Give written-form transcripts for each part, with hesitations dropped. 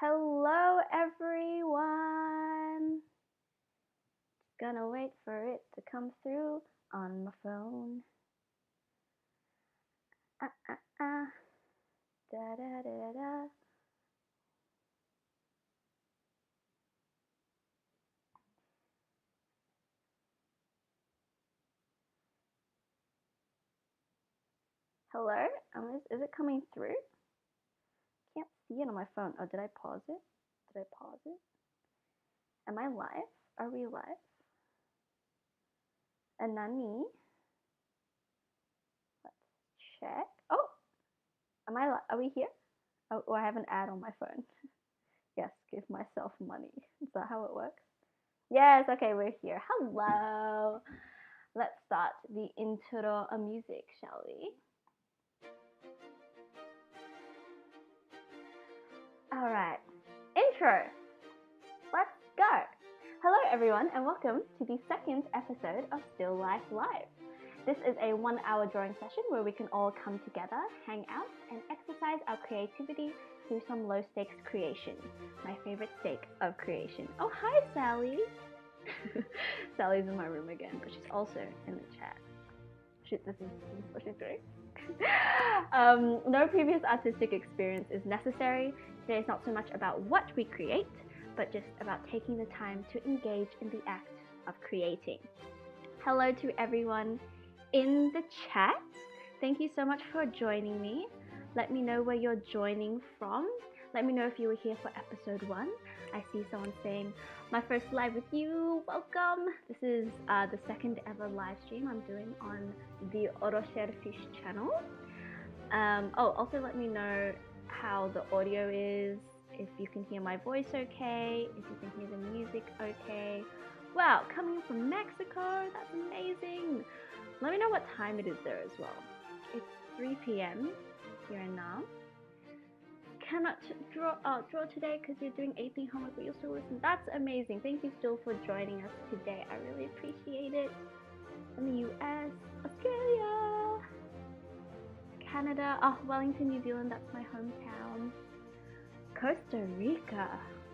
Hello everyone! Gonna wait for it to come through on my phone. Da da da da. Hello? Is it coming through? Can't see it on my phone. Oh, did I pause it? Did I pause it? Am I live? Are we live? Anani? Let's check. Oh! Are we here? Oh, I have an ad on my phone. Yes, give myself money. Is that how it works? Yes, okay, we're here. Hello! Let's start the intro music, shall we? Alright, intro! Let's go! Hello everyone and welcome to the second episode of Still Life Live. This is a 1-hour drawing session where we can all come together, hang out, and exercise our creativity through some low-stakes creation. My favorite stake of creation. Oh, hi Sally! Sally's in my room again, but she's also in the chat. Shit, this is what she's doing. No previous artistic experience is necessary. Today is not so much about what we create, but just about taking the time to engage in the act of creating. Hello to everyone in the chat. Thank you so much for joining me. Let me know where you're joining from. Let me know if you were here for episode 1. I see someone saying, my first live with you, welcome. This is the second ever live stream I'm doing on the Fish channel. Also let me know how the audio is, if you can hear my voice okay, if you can hear the music okay. Wow, coming from Mexico, that's amazing. Let me know what time it is there as well. It's 3 p.m. here and now. Cannot draw today because you're doing AP homework, but you'll still listen. That's amazing. Thank you still for joining us today. I really appreciate it. From the US, Australia, Canada, Wellington, New Zealand, that's my hometown. Costa Rica.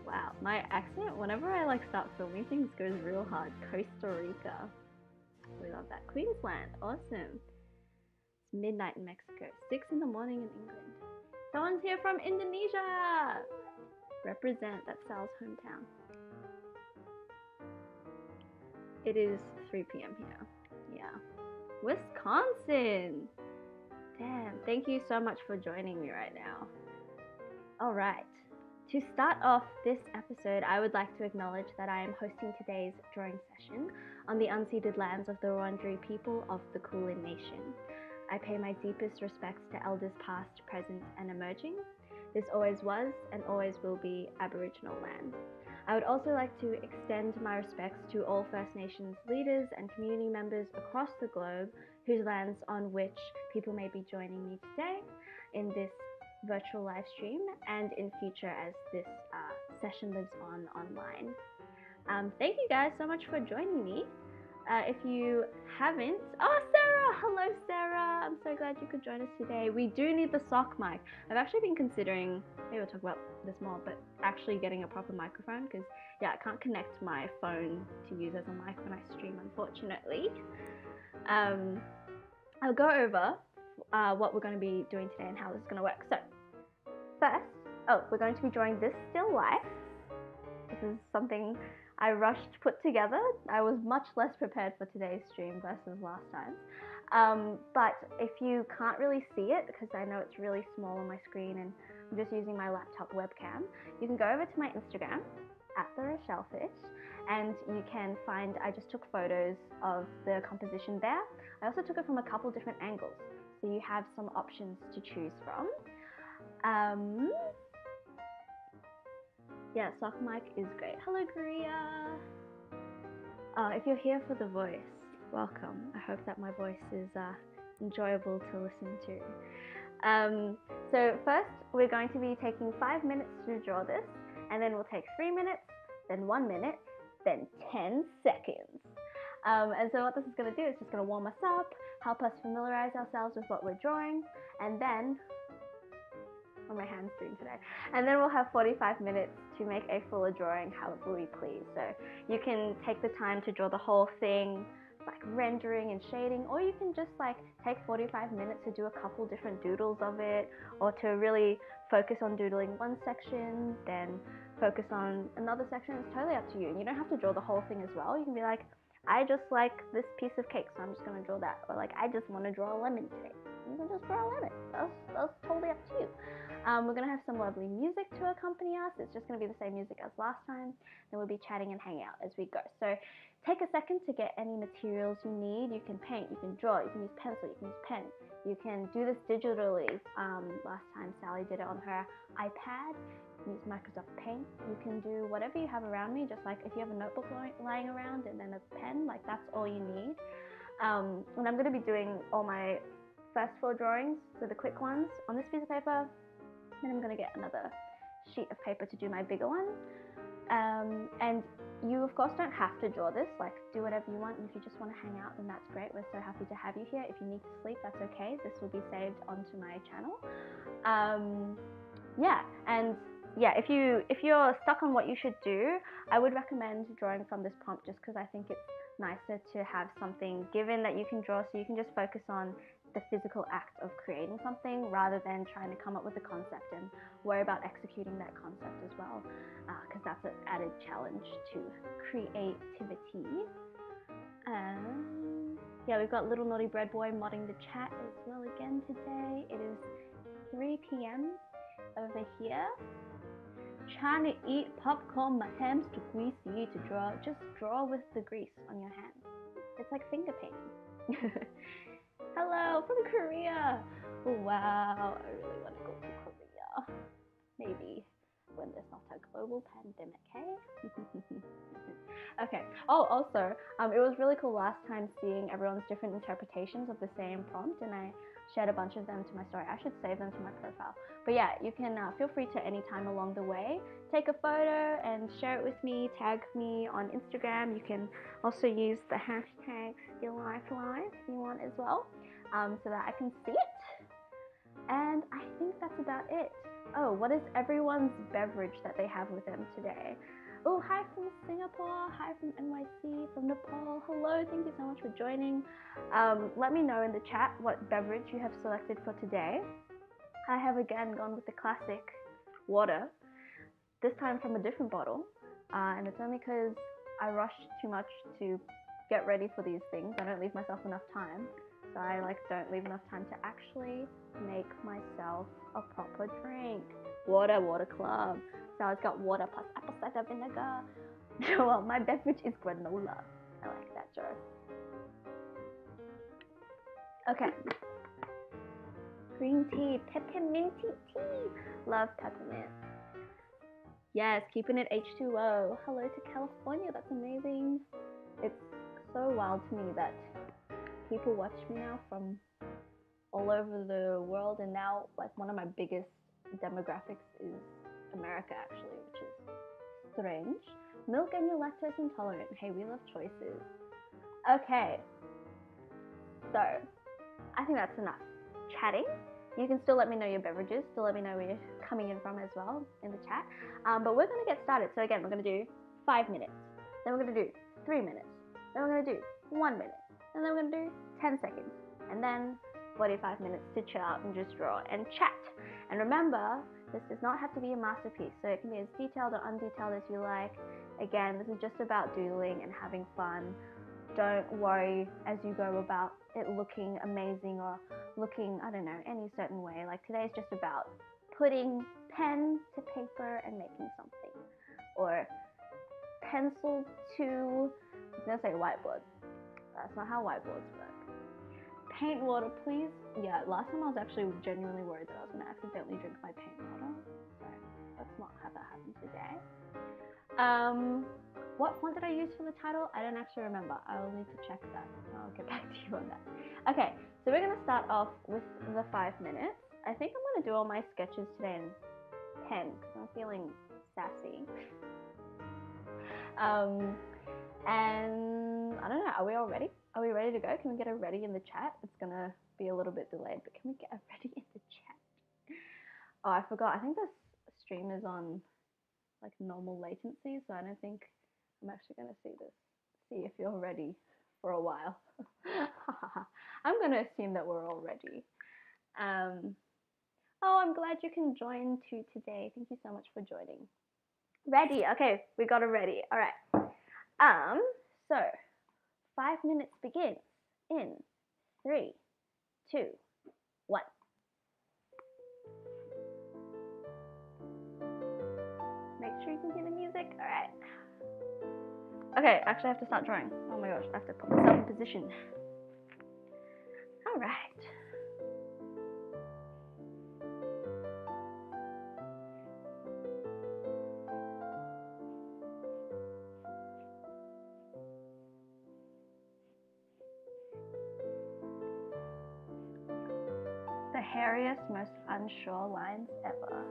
Wow, my accent, whenever I start filming things, goes real hard. Costa Rica. We love that. Queensland, awesome. It's midnight in Mexico, 6 in the morning in England. Someone's here from Indonesia! Represent, that's Sal's hometown. It is 3 p.m. here. Yeah. Wisconsin! Damn, thank you so much for joining me right now. Alright, to start off this episode, I would like to acknowledge that I am hosting today's drawing session on the unceded lands of the Wurundjeri people of the Kulin Nation. I pay my deepest respects to elders past, present, and emerging. This always was and always will be Aboriginal land. I would also like to extend my respects to all First Nations leaders and community members across the globe whose lands on which people may be joining me today in this virtual live stream and in future as this session lives on online. Thank you guys so much for joining me. If you haven't, Sarah! Hello Sarah! I'm so glad you could join us today. We do need the sock mic. I've actually been considering, maybe we'll talk about this more, but actually getting a proper microphone because I can't connect my phone to use as a mic when I stream, unfortunately. I'll go over what we're going to be doing today and how this is going to work. So first, we're going to be drawing this still life. This is something I rushed to put together. I was much less prepared for today's stream versus last time. But if you can't really see it, because I know it's really small on my screen and I'm just using my laptop webcam, you can go over to my Instagram, @TheRochelleFish, and you can find, I just took photos of the composition there. I also took it from a couple different angles, so you have some options to choose from. Yeah, sock mic is great. Hello, Korea. If you're here for the voice, welcome. I hope that my voice is enjoyable to listen to. So first, we're going to be taking 5 minutes to draw this, and then we'll take 3 minutes, then 1 minute, then 10 seconds. And so what this is going to do is just going to warm us up, help us familiarize ourselves with what we're drawing, and then when my hands doing today? And then we'll have 45 minutes to make a fuller drawing however we please. So you can take the time to draw the whole thing, like rendering and shading, or you can just like take 45 minutes to do a couple different doodles of it, or to really focus on doodling one section, then focus on another section. It's totally up to you. And you don't have to draw the whole thing as well. You can be like, I just like this piece of cake, so I'm just going to draw that. Or like, I just want to draw a lemon today. You can just draw a lemon. That's totally up to you. We're going to have some lovely music to accompany us. It's just going to be the same music as last time. Then we'll be chatting and hanging out as we go. So take a second to get any materials you need. You can paint, you can draw, you can use pencil, you can use pen. You can do this digitally. Last time Sally did it on her iPad. Use Microsoft Paint. You can do whatever you have around me, just like if you have a notebook lying around and then a pen, like that's all you need. And I'm going to be doing all my first 4 drawings, so the quick ones, on this piece of paper. Then I'm going to get another sheet of paper to do my bigger one. And you of course don't have to draw this, like do whatever you want, and if you just want to hang out then that's great. We're so happy to have you here. If you need to sleep, that's okay. This will be saved onto my channel. If you're stuck on what you should do, I would recommend drawing from this prompt, just because I think it's nicer to have something given that you can draw, so you can just focus on the physical act of creating something rather than trying to come up with a concept and worry about executing that concept as well, because that's an added challenge to creativity. Yeah, we've got Little Naughty Bread Boy modding the chat as well again today. It is 3 p.m. over here. Trying to eat popcorn, my hands too greasy to draw. Just draw with the grease on your hands. It's like finger painting. Hello from Korea. Wow, I really want to go to Korea. Maybe when there's not a global pandemic, hey? Okay. Oh, also, it was really cool last time seeing everyone's different interpretations of the same prompt, and I shared a bunch of them to my story. I should save them to my profile. But yeah, you can feel free to any time along the way take a photo and share it with me, tag me on Instagram. You can also use the hashtag StillLifeLive if you want as well, so that I can see it. And I think that's about it. Oh, what is everyone's beverage that they have with them today? Oh, hi from Singapore, hi from NYC, from Nepal. Hello, thank you so much for joining. Let me know in the chat what beverage you have selected for today. I have again gone with the classic water, this time from a different bottle, and it's only because I rushed too much to get ready for these things. I don't leave myself enough time, so I don't leave enough time to actually make myself a proper drink. Water club. So it's got water plus apple cider vinegar. Well, my beverage is granola. I like that joke. Okay. Green tea, pepperminty tea. Love peppermint. Yes, keeping it H2O. Hello to California, that's amazing. It's so wild to me that people watch me now from all over the world, and now one of my biggest demographics is America actually, which is strange. Milk and you're lactose intolerant. Hey, we love choices. Okay, so I think that's enough chatting. You can still let me know your beverages, still let me know where you're coming in from as well in the chat. But we're going to get started. So again, we're going to do 5 minutes, then we're going to do 3 minutes, then we're going to do 1 minute, and then we're going to do 10 seconds, and then 45 minutes to chill out and just draw and chat. And remember, this does not have to be a masterpiece, so it can be as detailed or undetailed as you like. Again, this is just about doodling and having fun. Don't worry as you go about it looking amazing or looking, I don't know, any certain way. Like today's just about putting pen to paper and making something. Or pencil to, I was going to say whiteboard. That's not how whiteboards work. Paint water, please. Yeah, last time I was actually genuinely worried that I was going to accidentally drink my paint water. So let's not have that happen today. What font did I use for the title? I don't actually remember. I'll need to check that. I'll get back to you on that. Okay, so we're going to start off with the 5 minutes. I think I'm going to do all my sketches today in pen because I'm feeling sassy. And I don't know, are we all ready? Are we ready to go? Can we get a ready in the chat? It's going to be a little bit delayed, but can we get a ready in the chat? Oh, I forgot. I think this stream is on like normal latency, so I don't think I'm actually going to see if you're ready for a while. I'm going to assume that we're all ready. Oh, I'm glad you can join too today. Thank you so much for joining. Ready? Okay, we got it ready. All right. So 5 minutes begins in 3, 2, 1. Make sure you can hear the music. All right. Okay, actually I have to start drawing. Oh my gosh, I have to put myself in position. All right. The hairiest, most unsure lines ever.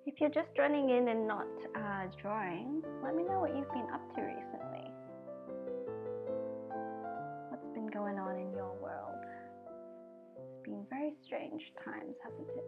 If you're just joining in and not drawing, let me know what you've been up to recently. What's been going on in your world? It's been very strange times, hasn't it?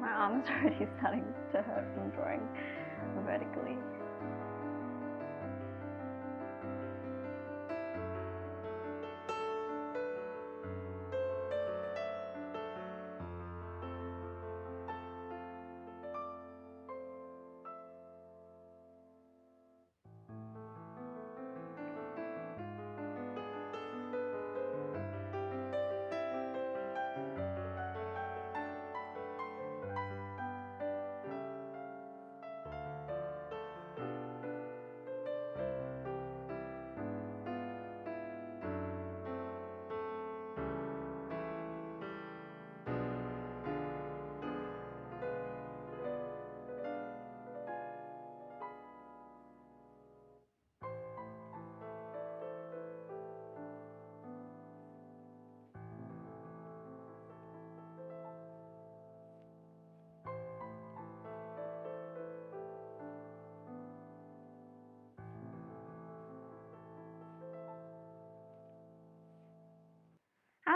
My arm's already starting to hurt from drawing vertically.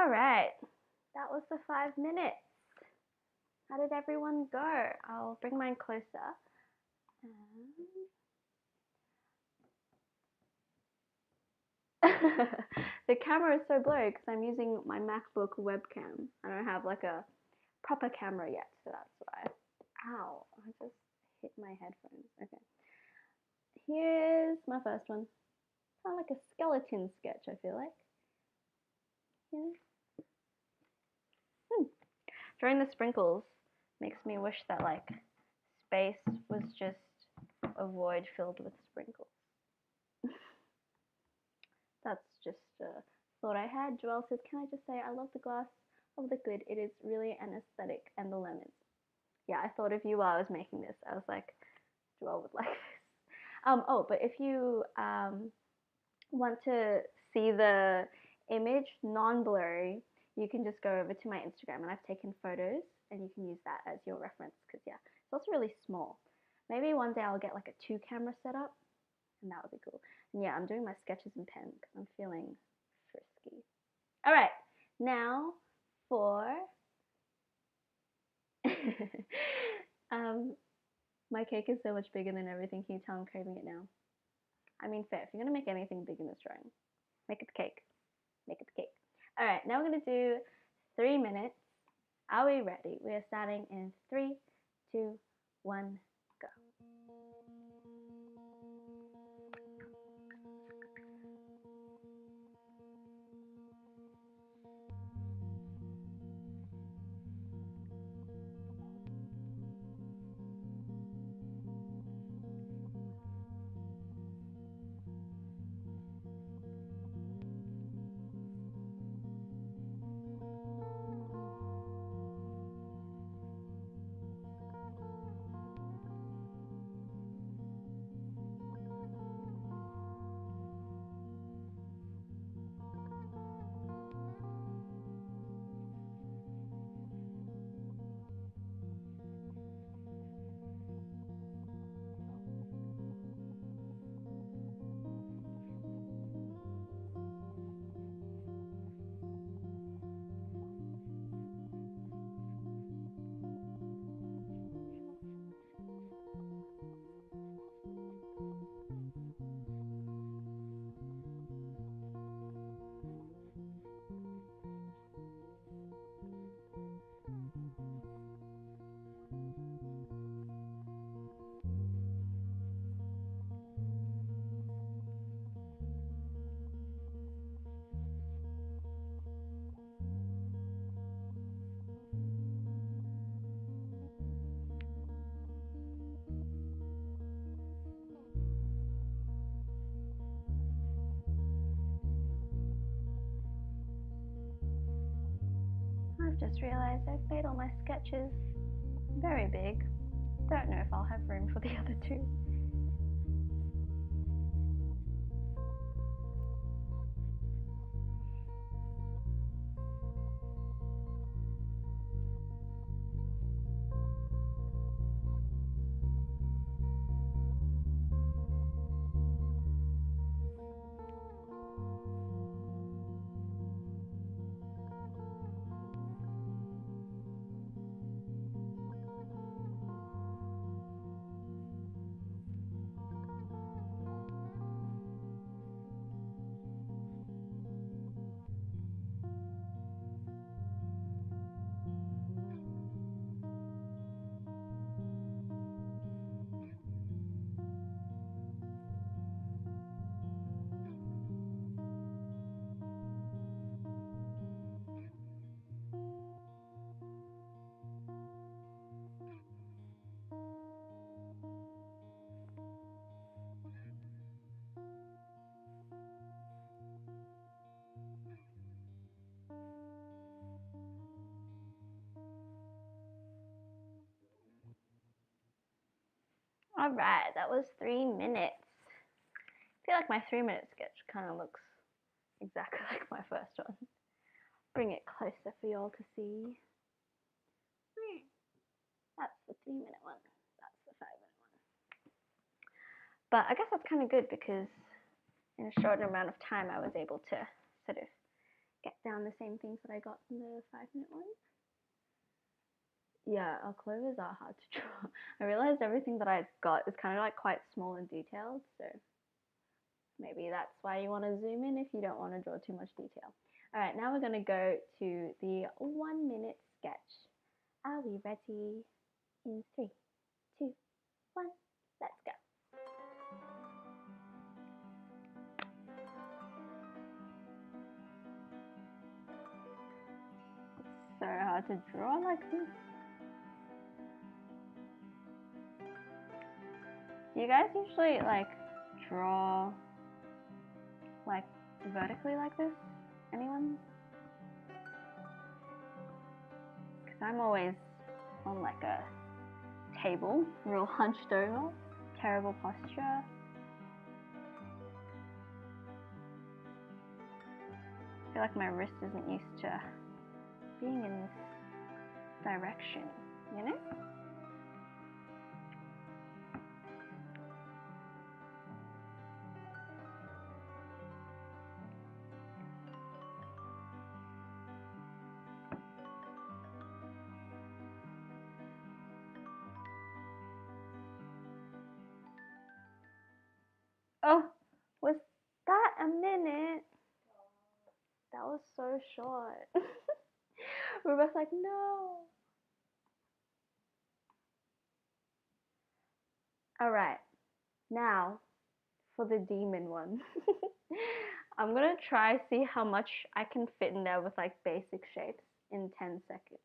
Alright, that was the 5 minutes. How did everyone go? I'll bring mine closer. The camera is so blurry because I'm using my MacBook webcam. I don't have like a proper camera yet, so that's why. Ow, I just hit my headphones. Okay. Here's my first one. Kind of like a skeleton sketch, I feel like. Yeah. Drawing the sprinkles makes me wish that like space was just a void filled with sprinkles. That's just a thought I had. Joelle says, can I just say I love the glass of liquid. It is really an aesthetic, and the lemons. Yeah, I thought of you while I was making this. I was like, Joelle would like this. Oh, but if you want to see the image non-blurry, you can just go over to my Instagram, and I've taken photos, and you can use that as your reference because yeah, it's also really small. Maybe one day I'll get like a 2-camera setup, and that would be cool. And yeah, I'm doing my sketches in pen because I'm feeling frisky. All right, now for my cake is so much bigger than everything. Can you tell I'm craving it now? I mean, fair. If you're gonna make anything big in this drawing, make it the cake. Make it the cake. All right, now we're gonna do 3 minutes. Are we ready? We are starting in 3, 2, 1, go. I've just realized I've made all my sketches very big. Don't know if I'll have room for the other 2. All right, that was 3 minutes. I feel like my 3-minute sketch kind of looks exactly like my first one. Bring it closer for y'all to see. That's the 3-minute one. That's the 5-minute one. But I guess that's kind of good because in a short amount of time I was able to sort of get down the same things that I got in the 5-minute one. Yeah, our clovers are hard to draw. I realized everything that I got is kind of like quite small and detailed, so maybe that's why you want to zoom in if you don't want to draw too much detail. All right, now we're going to go to the 1-minute sketch. Are we ready? In 3, 2, 1, let's go. It's so hard to draw like this. Do you guys usually like draw like vertically like this? Anyone? Because I'm always on like a table, real hunched over, terrible posture. I feel like my wrist isn't used to being in this direction, you know? Oh, was that a minute? That was so short. We were both like, no. All right, now for the demon one. I'm gonna try see how much I can fit in there with like basic shapes in 10 seconds.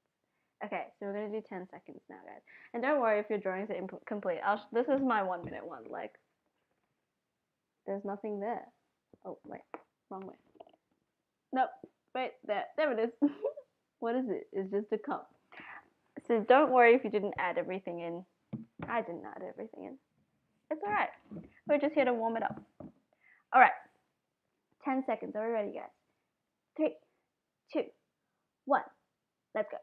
Okay, so we're gonna do 10 seconds now, guys. And don't worry if your drawings are incomplete. This is my 1-minute one. Like, there's nothing there. Oh wait, wrong way. Nope. Wait, there it is. What is it? It's just a cup. So don't worry if you didn't add everything in. I didn't add everything in. It's alright. We're just here to warm it up. Alright. 10 seconds. Are we ready, guys? 3, 2, 1. Let's go.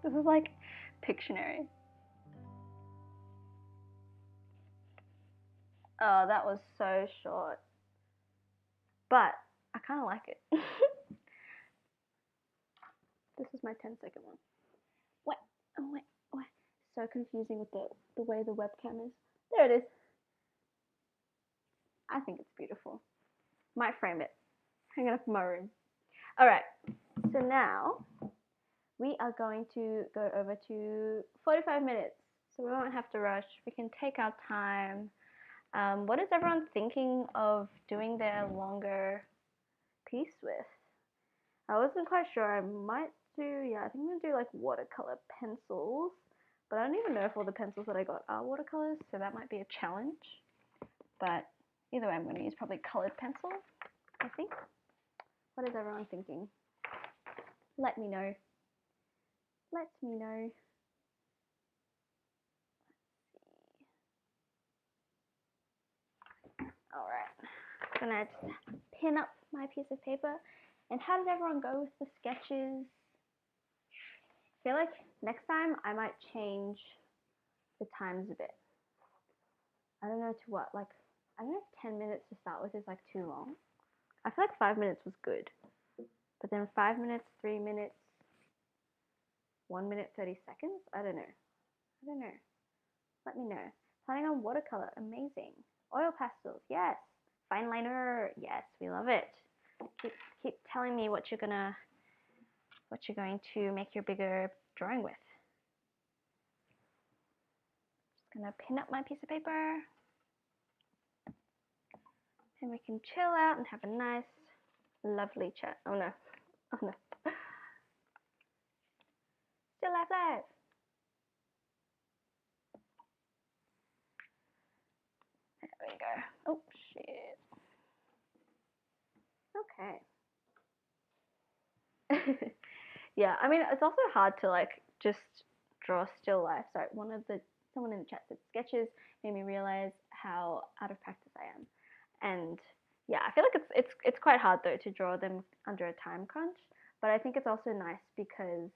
This is like Pictionary. Oh, that was so short. But I kind of like it. This is my 10-second one. What? Oh, wait. So confusing with the way the webcam is. There it is. I think it's beautiful. Might frame it. Hang it up in my room. All right. So now we are going to go over to 45 minutes. So we won't have to rush. We can take our time. What is everyone thinking of doing their longer piece with? I wasn't quite sure. I might do, I think I'm going to do like watercolor pencils. But I don't even know if all the pencils that I got are watercolors, so that might be a challenge. But either way, I'm going to use probably colored pencil, I think. What is everyone thinking? Let me know. Let me know. Alright, I'm gonna just pin up my piece of paper. And how did everyone go with the sketches? I feel like next time I might change the times a bit. I don't know to what, like, I don't know if 10 minutes to start with is like too long. I feel like 5 minutes was good. But then 5 minutes, 3 minutes, 1 minute, 30 seconds? I don't know. Let me know. Planning on watercolor, amazing. Oil pastels, yes. Fine liner, yes, we love it. Keep telling me what you're going to make your bigger drawing with. Just gonna pin up my piece of paper. And we can chill out and have a nice, lovely chat. Oh no. Still live. There we go. Oh, shit. Okay. Yeah, I mean, it's also hard to like just draw still life. Sorry, someone in the chat said sketches made me realize how out of practice I am. And yeah, I feel like it's quite hard though to draw them under a time crunch. But I think it's also nice because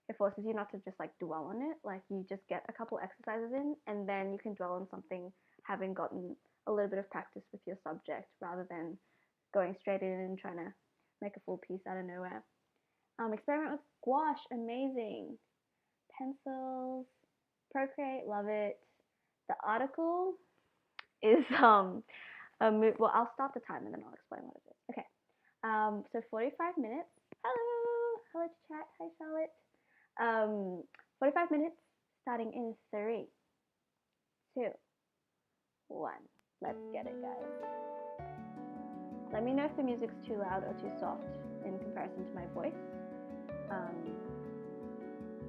it forces you not to just like dwell on it. Like you just get a couple exercises in, and then you can dwell on something having gotten a little bit of practice with your subject, rather than going straight in and trying to make a full piece out of nowhere. Experiment with gouache, amazing. Pencils, Procreate, love it. The article is well, I'll start the time and then I'll explain what it is. Okay, so 45 minutes. Hello chat. Hi Charlotte. 45 minutes starting in 3, 2, 1. Let's get it, guys. Let me know if the music's too loud or too soft in comparison to my voice.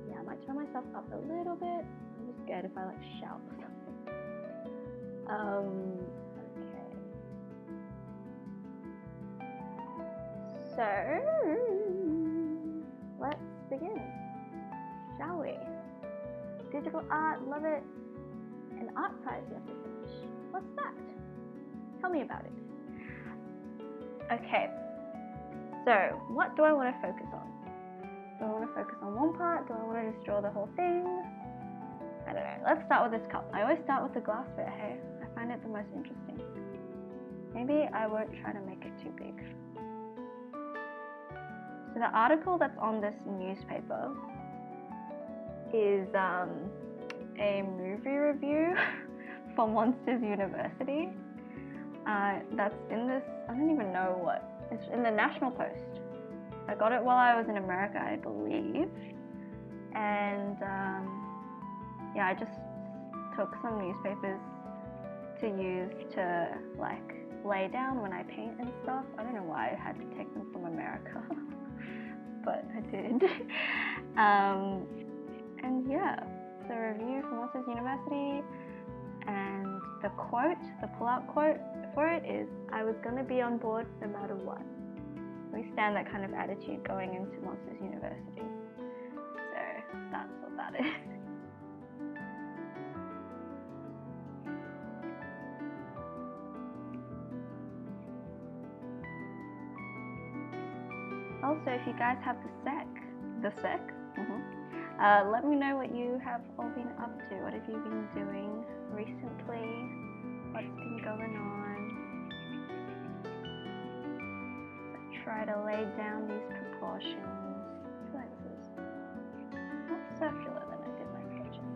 Yeah, I might turn myself up a little bit. I'm just scared if I like shout or something. Okay. So let's begin, shall we? Digital art, love it. An art prize you have to finish. What's that? Tell me about it. Okay, so what do I want to focus on? Do I want to focus on one part? Do I want to just draw the whole thing? I don't know. Let's start with this cup. I always start with the glass bit, hey? I find it the most interesting. Maybe I won't try to make it too big. So the article that's on this newspaper is a movie review for Monsters University. That's in this, I don't even know what, it's in the National Post. I got it while I was in America, I believe. And yeah, I just took some newspapers to use to like lay down when I paint and stuff. I don't know why I had to take them from America, but I did. And yeah, the review from Monsters University, and the quote, the pull-out quote for it is, "I was going to be on board no matter what." We stand that kind of attitude going into Monsters University. So that's what that is. Also, if you guys have the sec, let me know what you have all been up to. What have you been doing recently? What's been going on? So try to lay down these proportions. I feel like this is more circular than I did my sketches.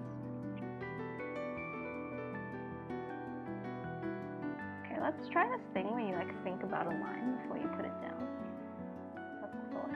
Okay, let's try this thing where you like think about a line before you put it down. That's a thought.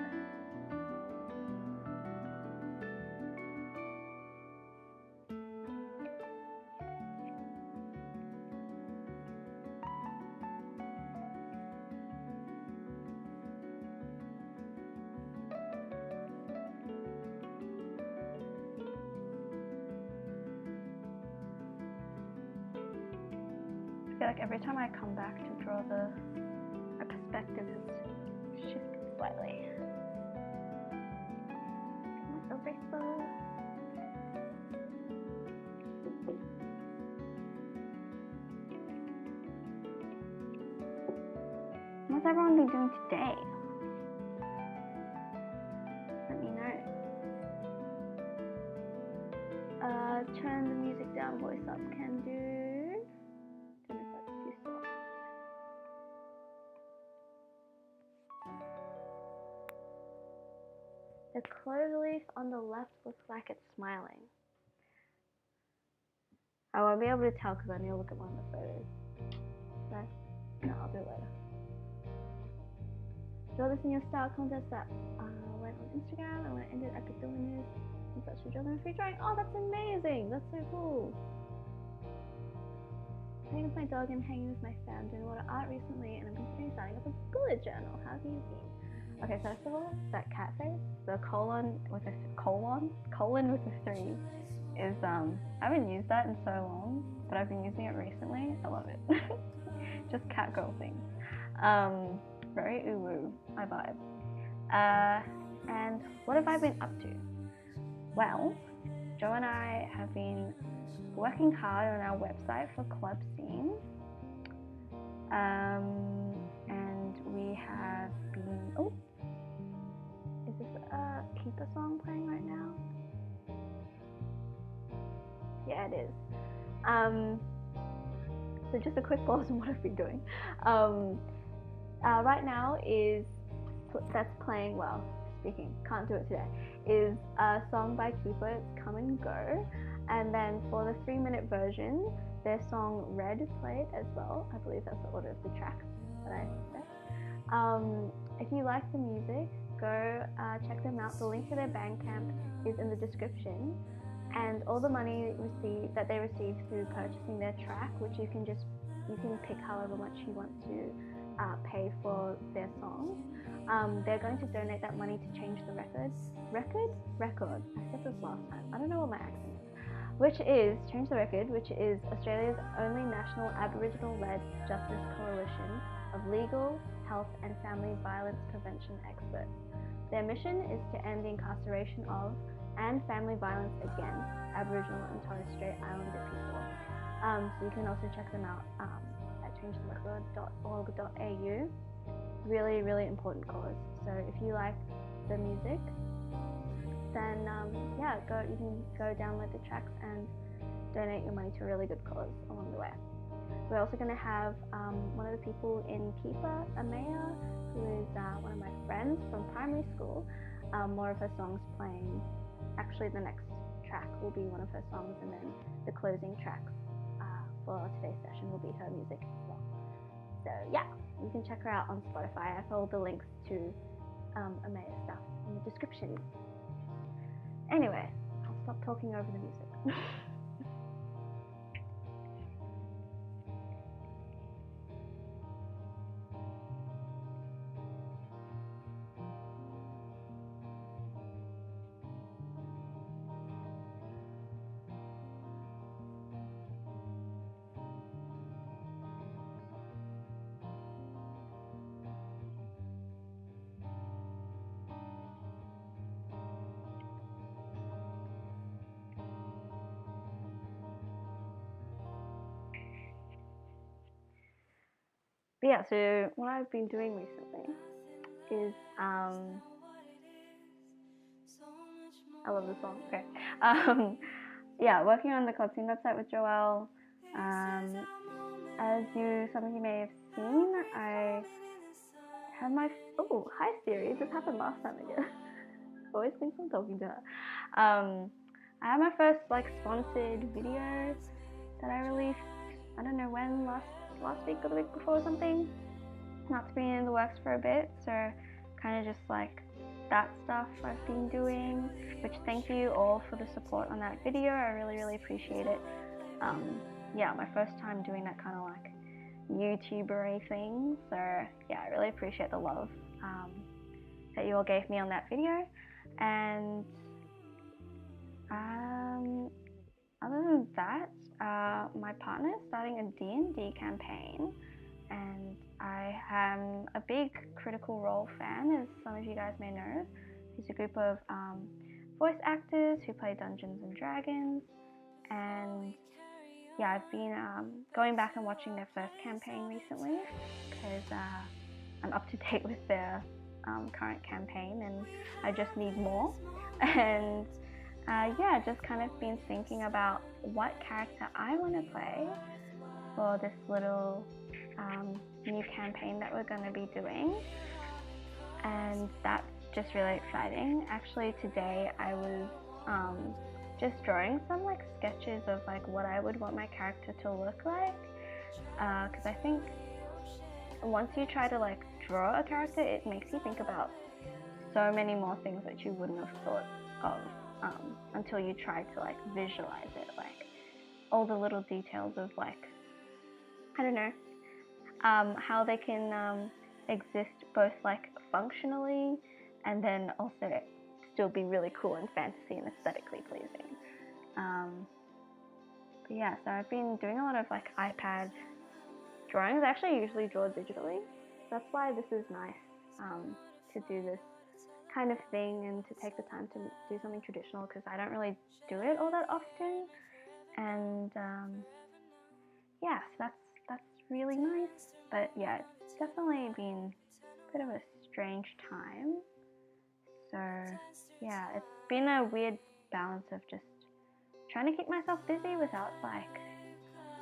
I feel like every time I come back to draw, my perspective has shifted slightly. Eraser. What's everyone been doing today? Let me know. Turn the music down, voice up, can do. Don't know if that's too soft. The cloverleaf on the left looks like it's smiling. I won't be able to tell because I need to look at one of the photos. No, I'll do it later. Draw this in your style contest that went on Instagram, and when it ended, I picked the winners and such to draw them a free drawing. Oh, that's amazing! That's so cool. Playing with my dog and hanging with my fam, doing a lot of art recently, and I'm considering starting up a bullet journal. How have you been? Okay, first of all, that cat face, the colon with a 3 is I haven't used that in so long, but I've been using it recently. I love it. Just cat girl things. Very woo, I vibe. And what have I been up to? Well, Joe and I have been working hard on our website for Club Scene. And we have been, is this a Keaper song playing right now? Yeah, it is. So just a quick pause on what I've been doing. Right now that's playing, well, speaking, can't do it today, is a song by Keaper, it's Come and Go. And then for the 3-minute version, their song Red played as well. I believe that's the order of the tracks that I said. If you like the music, go check them out. The link to their Bandcamp is in the description. And all the money that they receive through purchasing their track, which you can pick however much you want to pay for their songs. They're going to donate that money to change the record. I said this last time. I don't know what my accent is. Which is Change the Record, which is Australia's only national Aboriginal-led justice coalition of legal, health, and family violence prevention experts. Their mission is to end the incarceration of and family violence against Aboriginal and Torres Strait Islander people. So you can also check them out at changetherecord.org.au. Really, really important cause. So if you like the music, then you can go download the tracks and donate your money to a really good cause along the way. We're also going to have one of the people in Keaper, Amaya, who is one of my friends from primary school. More of her songs playing. Actually, the next track will be one of her songs, and then the closing tracks for today's session will be her music as well. So yeah, you can check her out on Spotify. I have all the links to Amaya's stuff in the description. Anyway, I'll stop talking over the music. But yeah, so what I've been doing recently is, I love the song, okay. Working on the Coding website with Joelle. As some of you may have seen, I have hi Siri, this happened last time again. Always thinks I'm talking to her. I had my first sponsored video that I released, I don't know when, last week or the week before or something. That's been in the works for a bit, so kind of just that stuff I've been doing, which thank you all for the support on that video. I really, really appreciate it. My first time doing that kind of YouTuber-y thing, so yeah, I really appreciate the love that you all gave me on that video. And other than that, my partner is starting a D&D campaign, and I am a big Critical Role fan, as some of you guys may know. It's a group of voice actors who play Dungeons and Dragons, and yeah, I've been going back and watching their first campaign recently, because I'm up to date with their current campaign, and I just need more. And just kind of been thinking about what character I want to play for this little new campaign that we're going to be doing, and that's just really exciting. Actually, today I was just drawing some sketches of what I would want my character to look like, because I think once you try to draw a character, it makes you think about so many more things that you wouldn't have thought of until you try to visualize it, all the little details of I don't know, how they can exist both functionally and then also still be really cool and fantasy and aesthetically pleasing. But yeah, so I've been doing a lot of iPad drawings. I actually usually draw digitally. That's why this is nice to do this kind of thing and to take the time to do something traditional, because I don't really do it all that often. And so that's really nice. But yeah, it's definitely been a bit of a strange time. So yeah, it's been a weird balance of just trying to keep myself busy without like,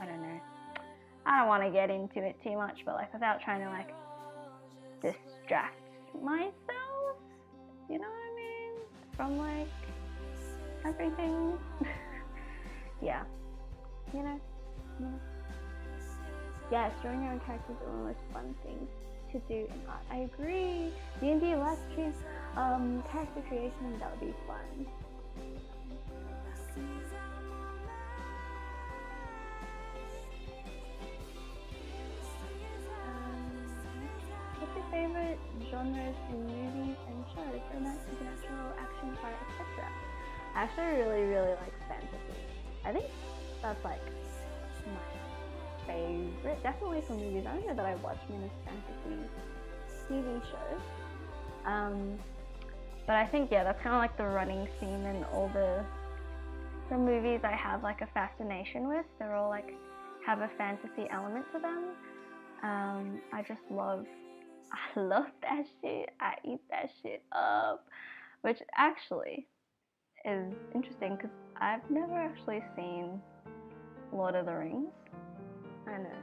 I don't know, I don't want to get into it too much, but like without trying to like distract myself, you know what I mean, from like everything. Yeah, you know. Yes, drawing your own characters is one of the most fun things to do in art. I agree. D&D live stream, character creation, that would be fun. What's your favorite genres in movies and shows? Romance, supernatural, action, horror, etc. I actually really like fantasy. I think that's like my favorite. Definitely for movies. I don't know that I watch many fantasy TV shows. But I think, yeah, that's kind of like the running theme in all the movies I have like a fascination with. They're all like have a fantasy element to them. I love that shit. I eat that shit up. Which actually is interesting because I've never actually seen Lord of the Rings. I know,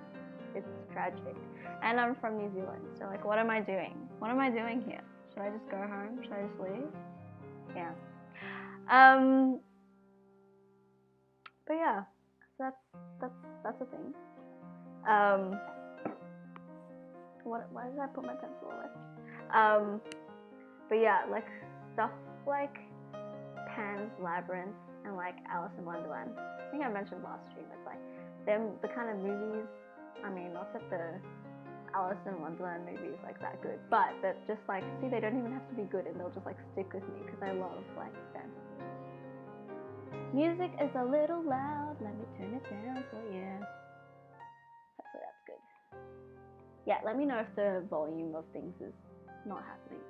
it's tragic. And I'm from New Zealand, so like what am I doing? What am I doing here? Should I just go home? Should I just leave? Yeah. But yeah, so that's a thing. Why did I put my pencil away? But yeah, like stuff like Pan's Labyrinth and like Alice in Wonderland. I think I mentioned last stream. It's like them, the kind of movies. I mean, not that the Alice in Wonderland movie is like that good, but that just like, see, they don't even have to be good, and they'll just like stick with me because I love like fantasy. Music is a little loud. Let me turn it down for you. Hopefully that's good. Yeah, let me know if the volume of things is not happening.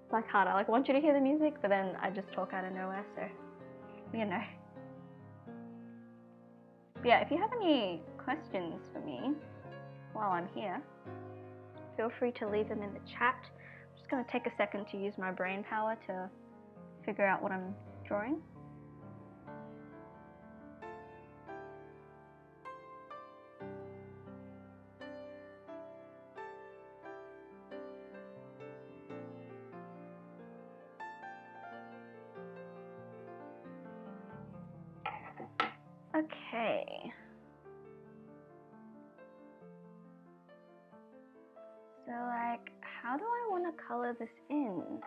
It's like hard. I like want you to hear the music, but then I just talk out of nowhere, so you know. But yeah, if you have any questions for me while I'm here, feel free to leave them in the chat. I'm just going to take a second to use my brain power to figure out what I'm drawing. Okay. So like, how do I want to color this in?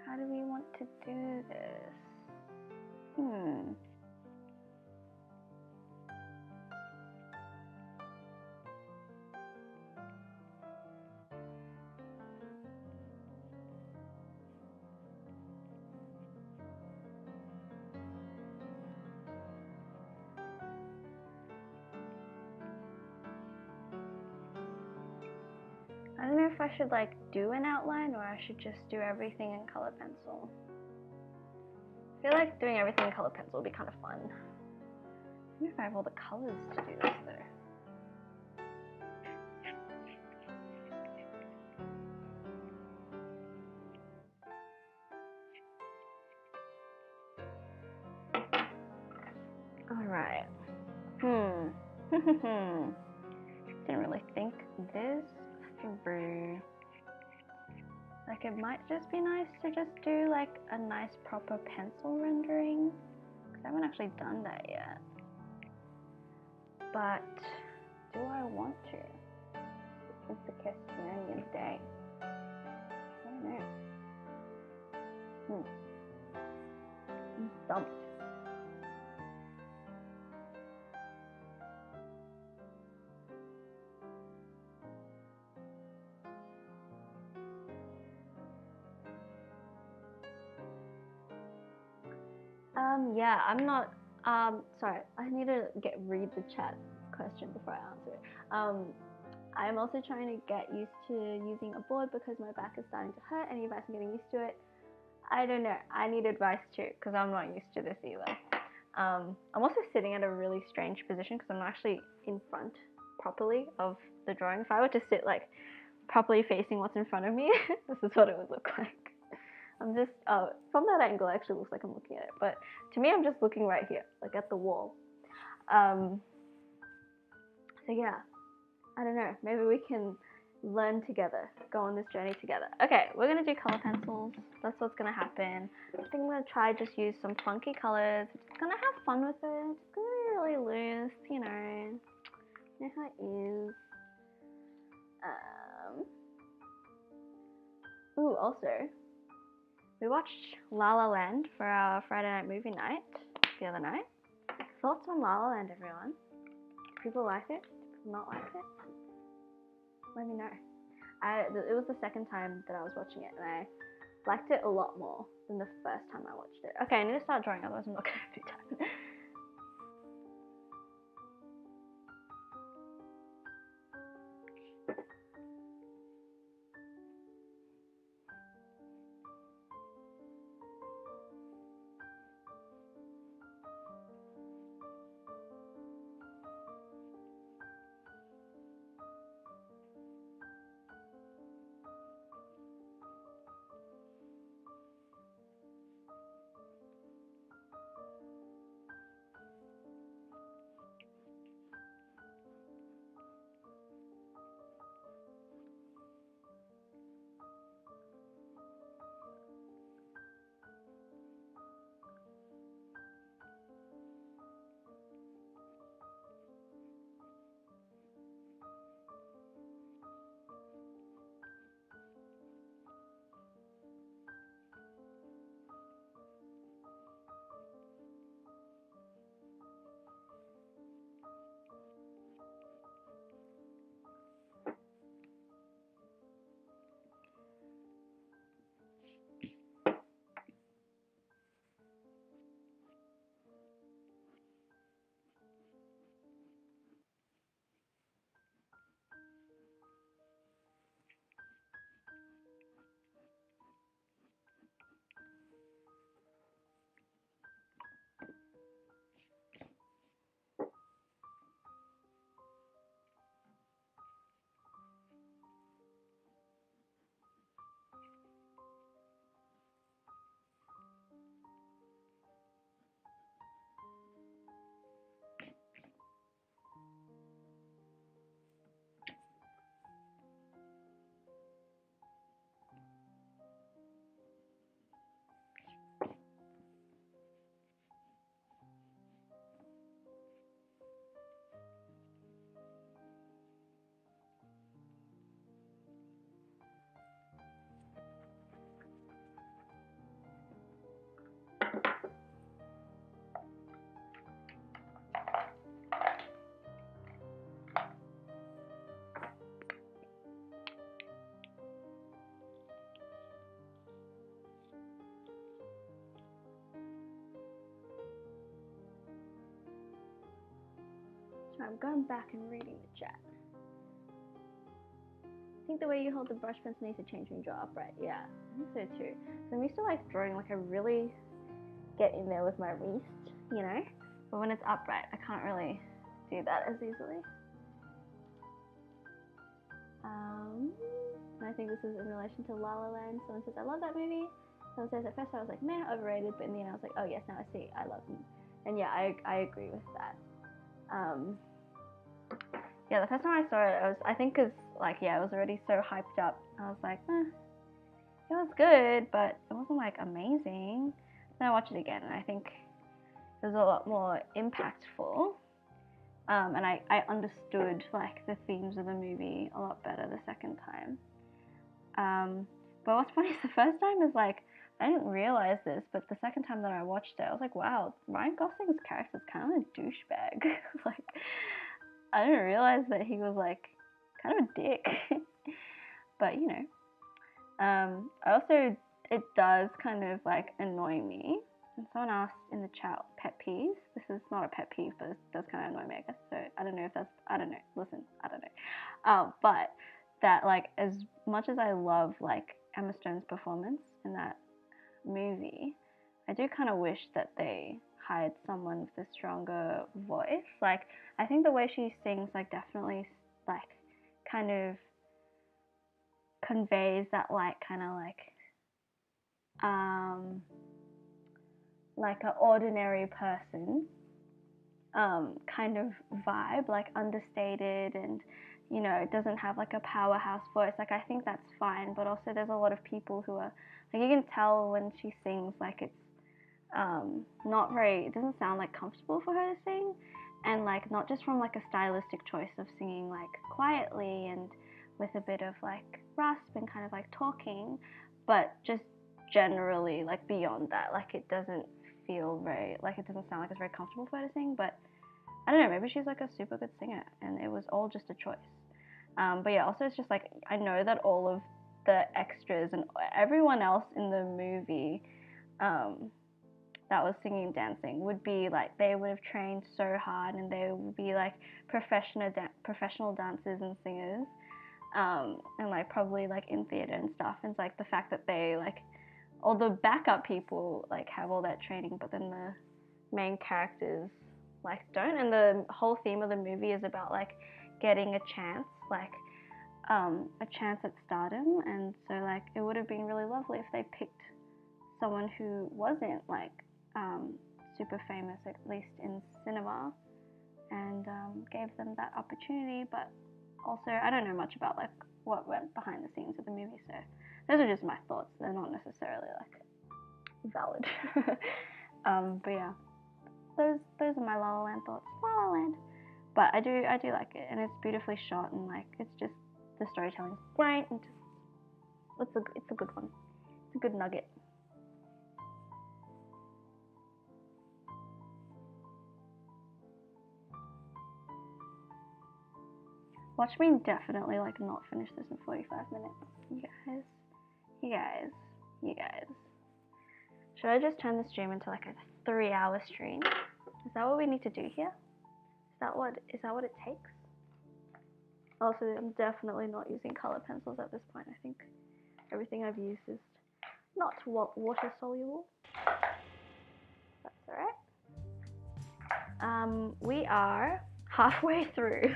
How do we want to do this? I don't know if I should like do an outline or I should just do everything in color pencil. I feel like doing everything in color pencil would be kind of fun. I don't know if I have all the colors to do this though. Alright. Didn't really think this through. Like it might just be nice to just do like a nice proper pencil rendering, because I haven't actually done that yet. But do I want to? This is the question of the day. I don't know. I'm stumped. Yeah, I'm not, sorry, I need to read the chat question before I answer it. I'm also trying to get used to using a board because my back is starting to hurt. Any advice on getting used to it? I don't know, I need advice too, because I'm not used to this either. I'm also sitting at a really strange position because I'm not actually in front properly of the drawing. If I were to sit like properly facing what's in front of me, this is what it would look like. I'm just, from that angle it actually looks like I'm looking at it, but to me I'm just looking right here, like at the wall. So yeah, I don't know, maybe we can learn together, go on this journey together. Okay, we're gonna do color pencils, that's what's gonna happen. I think I'm gonna try just use some funky colors, just gonna have fun with it, just gonna be really loose, you know how it is. Ooh, also, we watched La La Land for our Friday night movie night the other night. Thoughts on La La Land, everyone? Do people like it? Do people not like it? Let me know. It was the second time that I was watching it, and I liked it a lot more than the first time I watched it. Okay, I need to start drawing, otherwise I'm not going to do that. So I'm going back and reading the chat. I think the way you hold the brush pencil needs to change when you draw upright. Yeah, I think so too. So I'm used to like drawing, like I really get in there with my wrist, you know? But when it's upright, I can't really do that as easily. And I think this is in relation to La La Land. Someone says, I love that movie. Someone says, at first I was like, meh, overrated. But in the end I was like, oh yes, now I see, I love him. And yeah, I agree with that. Yeah, the first time I saw it, I think because, like, yeah, I was already so hyped up. I was like, it was good, but it wasn't, like, amazing. Then I watched it again, and I think it was a lot more impactful. And I understood, like, the themes of the movie a lot better the second time. But what's funny is the first time is, like, I didn't realize this, but the second time that I watched it, I was like, wow, Ryan Gosling's character is kind of a douchebag. Like, I didn't realize that he was, like, kind of a dick. But, you know. Also, it does kind of, like, annoy me. And someone asked in the chat, pet peeves. This is not a pet peeve, but it does kind of annoy me, I guess. So, I don't know if that's, I don't know. Listen, I don't know. But that, like, as much as I love, like, Emma Stone's performance in that movie, I do kind of wish that they hired someone with a stronger voice. Like, I think the way she sings, like, definitely, like, kind of conveys that like kind of like an ordinary person kind of vibe, like understated, and you know, it doesn't have like a powerhouse voice. Like I think that's fine, but also there's a lot of people who are like, you can tell when she sings like it's not very, it doesn't sound like comfortable for her to sing, and like not just from like a stylistic choice of singing like quietly and with a bit of like rasp and kind of like talking, but just generally like beyond that, like it doesn't feel very, like it doesn't sound like it's very comfortable for her to sing. But I don't know, maybe she's like a super good singer and it was all just a choice. But yeah, also it's just like, I know that all of the extras and everyone else in the movie that was singing and dancing would be like, they would have trained so hard and they would be like professional dancers and singers, and like probably like in theater and stuff. And it's like the fact that they like, all the backup people like have all that training, but then the main characters like don't. And the whole theme of the movie is about like getting a chance, like a chance at stardom. And so like it would have been really lovely if they picked someone who wasn't like super famous, at least in cinema, and gave them that opportunity. But also I don't know much about like what went behind the scenes of the movie, so those are just my thoughts. They're not necessarily like valid. But yeah, those are my La La Land thoughts. La La Land. But I do like it, and it's beautifully shot, and like it's just, the storytelling's great, and just it's a good one. It's a good nugget. Watch me definitely like not finish this in 45 minutes. You guys. Should I just turn the stream into like a 3-hour stream? Is that what we need to do here? Is that what it takes? Also, I'm definitely not using color pencils at this point. I think everything I've used is not water soluble. That's alright. We are halfway through.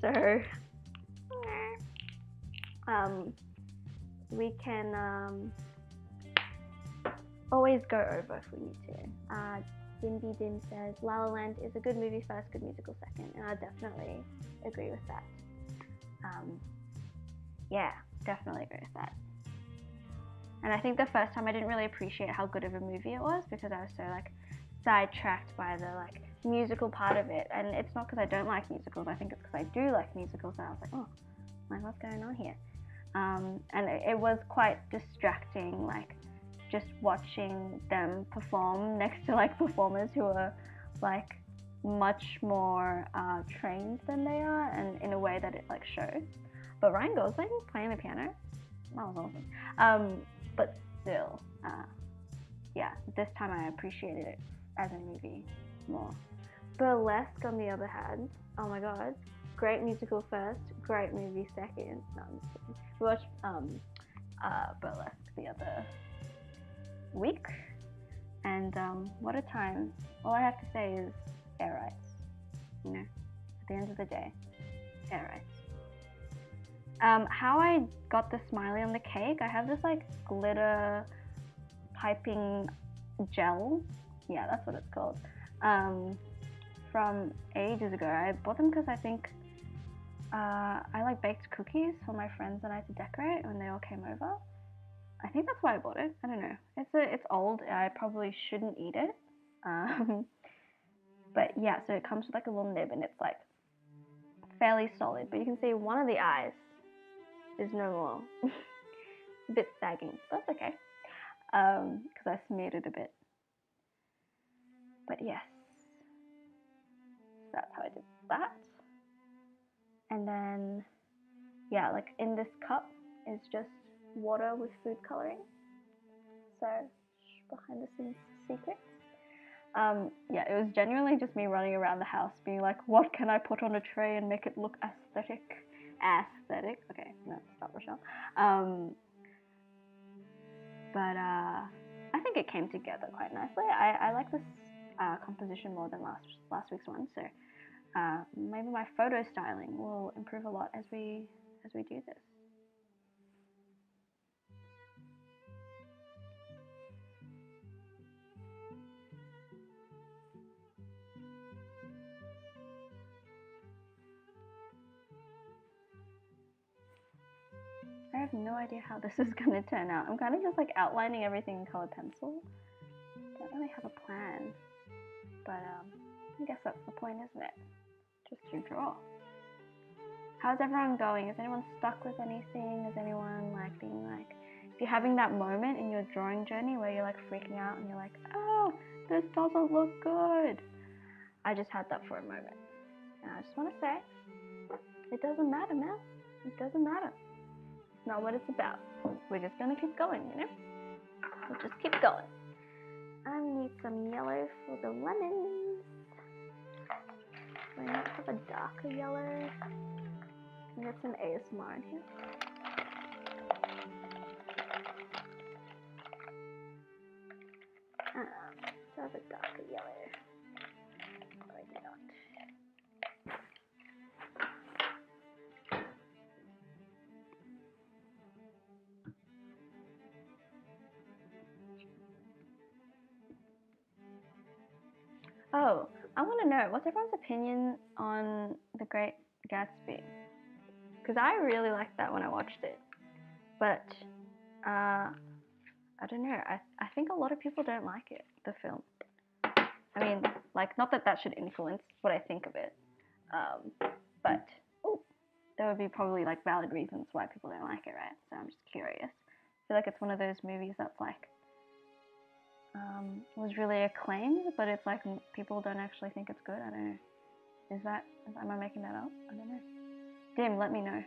So we can always go over if we need to. Dimby Dim says, La La Land is a good movie first, good musical second, and I definitely agree with that. Yeah, definitely agree with that. And I think the first time I didn't really appreciate how good of a movie it was, because I was so like sidetracked by the like musical part of it. And it's not because I don't like musicals, I think it's because I do like musicals, and I was like, oh, like what's going on here? And it was quite distracting, like just watching them perform next to like performers who are like much more trained than they are, and in a way that it like shows. But Ryan Gosling playing the piano, that was awesome. But still, yeah, this time I appreciated it as a movie more. Burlesque, on the other hand, oh my god, great musical first, great movie second. No, I'm just kidding. We watched Burlesque the other week, and what a time. All I have to say is air rights. You know, at the end of the day, air rights. How I got the smiley on the cake, I have this like glitter piping gel. Yeah, that's what it's called. From ages ago. I bought them because I think I like baked cookies for my friends and I to decorate when they all came over. I think that's why I bought it. I don't know. It's old. I probably shouldn't eat it. But yeah, so it comes with like a little nib, and it's like fairly solid. But you can see one of the eyes is no more. It's a bit sagging, but that's okay. Because I smeared it a bit. But yes, that's how I did that. And then, yeah, like in this cup is just water with food coloring. So, behind the scenes secrets. Yeah, it was genuinely just me running around the house being like, what can I put on a tray and make it look aesthetic? Okay, no, stop, Rochelle. But I think it came together quite nicely. I like this composition more than last week's one, so maybe my photo styling will improve a lot as we do this. have no idea how this is going to turn out. I'm kind of just like outlining everything in colored pencil. Don't really have a plan, but I guess that's the point, isn't it? Just to draw. How's everyone going? Is anyone stuck with anything? Is anyone like being like, if you're having that moment in your drawing journey where you're like freaking out and you're like, oh, this doesn't look good. I just had that for a moment. And I just want to say, it doesn't matter, man. It doesn't matter. It's not what it's about. We're just going to keep going, you know? We'll just keep going. I need some yellow for the lemons. We might have a darker yellow. Can get some ASMR in here. So have a darker yellow. Or not. Oh, I want to know, what's everyone's opinion on The Great Gatsby? Because I really liked that when I watched it. But, I don't know, I think a lot of people don't like it, the film. I mean, like, not that that should influence what I think of it. But, there would be probably, like, valid reasons why people don't like it, right? So I'm just curious. I feel like it's one of those movies that's, like, was really acclaimed, but it's like people don't actually think it's good. I don't know. Am I making that up? I don't know. Dim, let me know.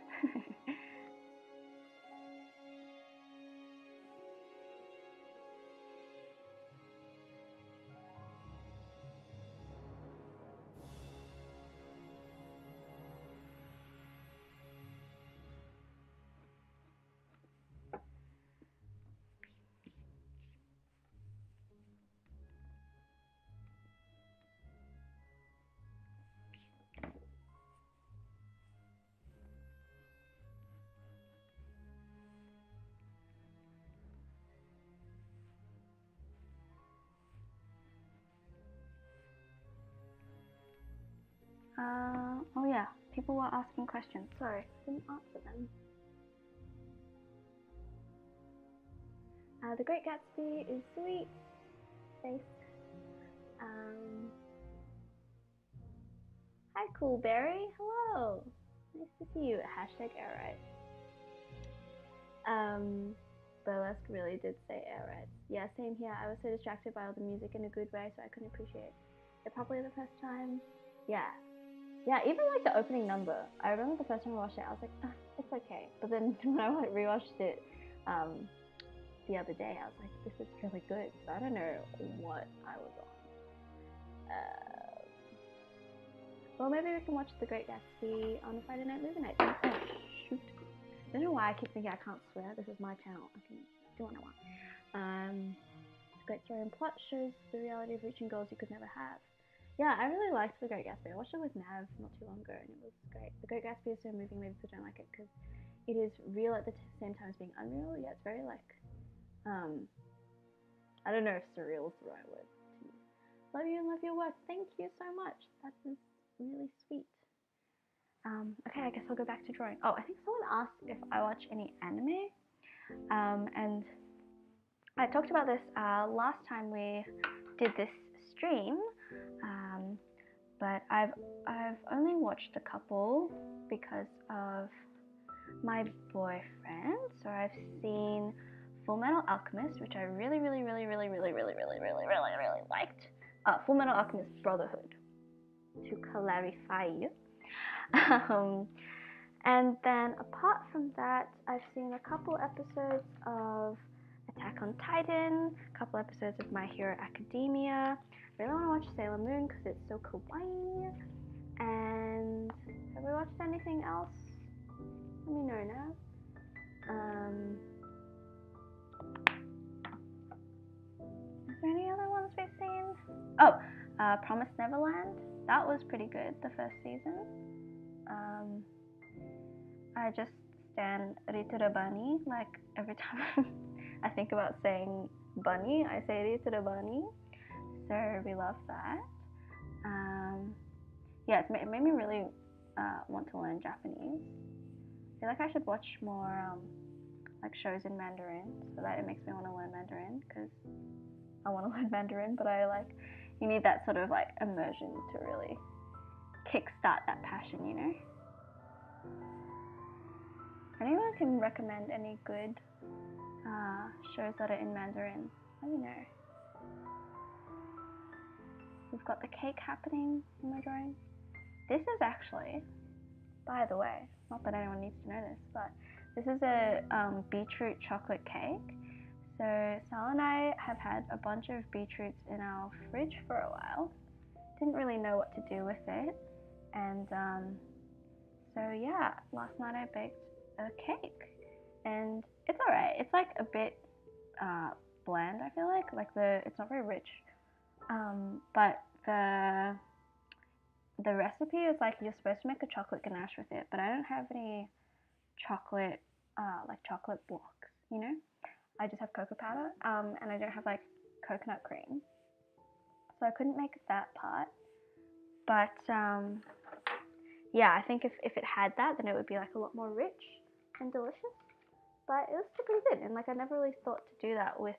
Oh yeah, people were asking questions. Sorry, didn't answer them. The Great Gatsby is sweet. Face. Hi, Coolberry. Hello. Nice to see you. Hashtag airright. Burlesque really did say airright. Yeah, same here. I was so distracted by all the music in a good way, so I couldn't appreciate it properly the first time. Yeah. Yeah, even like the opening number. I remember the first time I watched it, I was like, it's okay. But then when I rewatched it the other day, I was like, this is really good. So I don't know what I was on. Well, maybe we can watch The Great Gatsby on a Friday night movie night. Oh, shoot. I don't know why I keep thinking I can't swear. This is my channel. I can do what I want. It's a great story and plot shows the reality of reaching goals you could never have. Yeah, I really liked The Great Gatsby. I watched it with Nav not too long ago, and it was great. The Great Gatsby is so moving. Maybe people don't like it because it is real at the same time as being unreal. Yeah, it's very like, I don't know if surreal is the right word. Love you and love your work. Thank you so much. That is really sweet. Okay, I guess I'll go back to drawing. Oh, I think someone asked if I watch any anime, and I talked about this last time we did this stream, but I've only watched a couple because of my boyfriend. So I've seen Full Metal Alchemist, which I really liked. Full Metal Alchemist Brotherhood, to clarify. And then apart from that, I've seen a couple episodes of Attack on Titan, a couple episodes of My Hero Academia. I really want to watch Sailor Moon because it's so kawaii. And have we watched anything else? Let me know now. Is there any other ones we've seen? Oh, Promised Neverland. That was pretty good, the first season. I just stand Ritura Bunny, like every time I think about saying bunny, I say Ritura Bunny. So we love that. Yeah, it made me really want to learn Japanese. I feel like I should watch more like shows in Mandarin, so that it makes me want to learn Mandarin, because I want to learn Mandarin, but you need that sort of like immersion to really kickstart that passion, you know? If anyone can recommend any good shows that are in Mandarin, let me know. We've got the cake happening in my drawing. This is actually, by the way, not that anyone needs to know this, but this is a beetroot chocolate cake. So Sal and I have had a bunch of beetroots in our fridge for a while. Didn't really know what to do with it, and so yeah, last night I baked a cake, and it's alright. It's like a bit bland, I feel like it's not very rich, but the recipe is like you're supposed to make a chocolate ganache with it, but I don't have any chocolate like chocolate blocks, you know? I just have cocoa powder, and I don't have like coconut cream, so I couldn't make that part. But yeah, I think if it had that, then it would be like a lot more rich and delicious. But it was still pretty good, and like I never really thought to do that with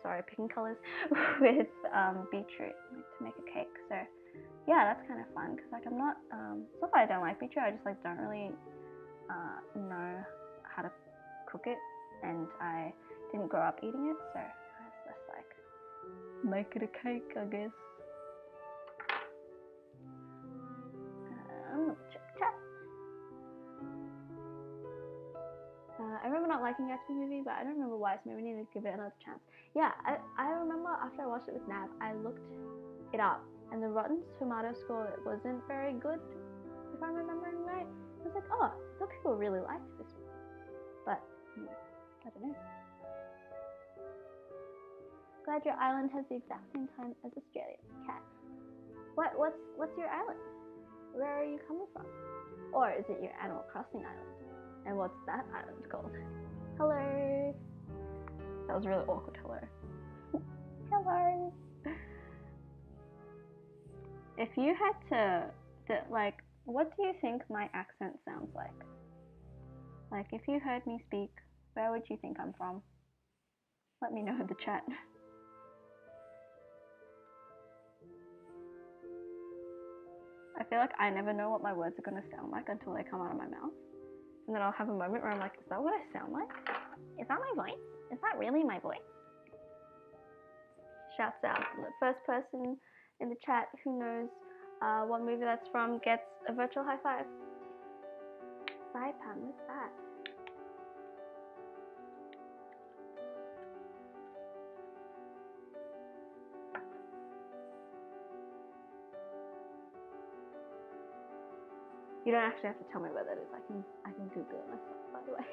sorry, picking colors with beetroot, like to make a cake. So yeah, that's kind of fun, because like I'm not it's not that I don't like beetroot, I just like don't really know how to cook it, and I didn't grow up eating it, so I was just like, make it a cake, I guess. Check chat. I remember not liking Gatsby movie, but I don't remember why, so maybe we need to give it another chance. Yeah, I remember after I watched it with Nav, I looked it up, and the Rotten Tomato score wasn't very good, if I'm remembering right. I was like, oh, I thought people really liked this one, but I don't know. Glad your island has the exact same time as Australia. Cat. What's your island? Where are you coming from? Or is it your Animal Crossing island? And what's that island called? Hello. That was really awkward. Hello. Hello. If you had to, like, what do you think my accent sounds like? Like, if you heard me speak, where would you think I'm from? Let me know in the chat. I feel like I never know what my words are going to sound like until they come out of my mouth. And then I'll have a moment where I'm like, is that what I sound like? Is that my voice? Is that really my voice? Shouts out. The first person in the chat who knows what movie that's from gets a virtual high five. Saipan, what's that? You don't actually have to tell me where that is. I can Google it myself, by the way.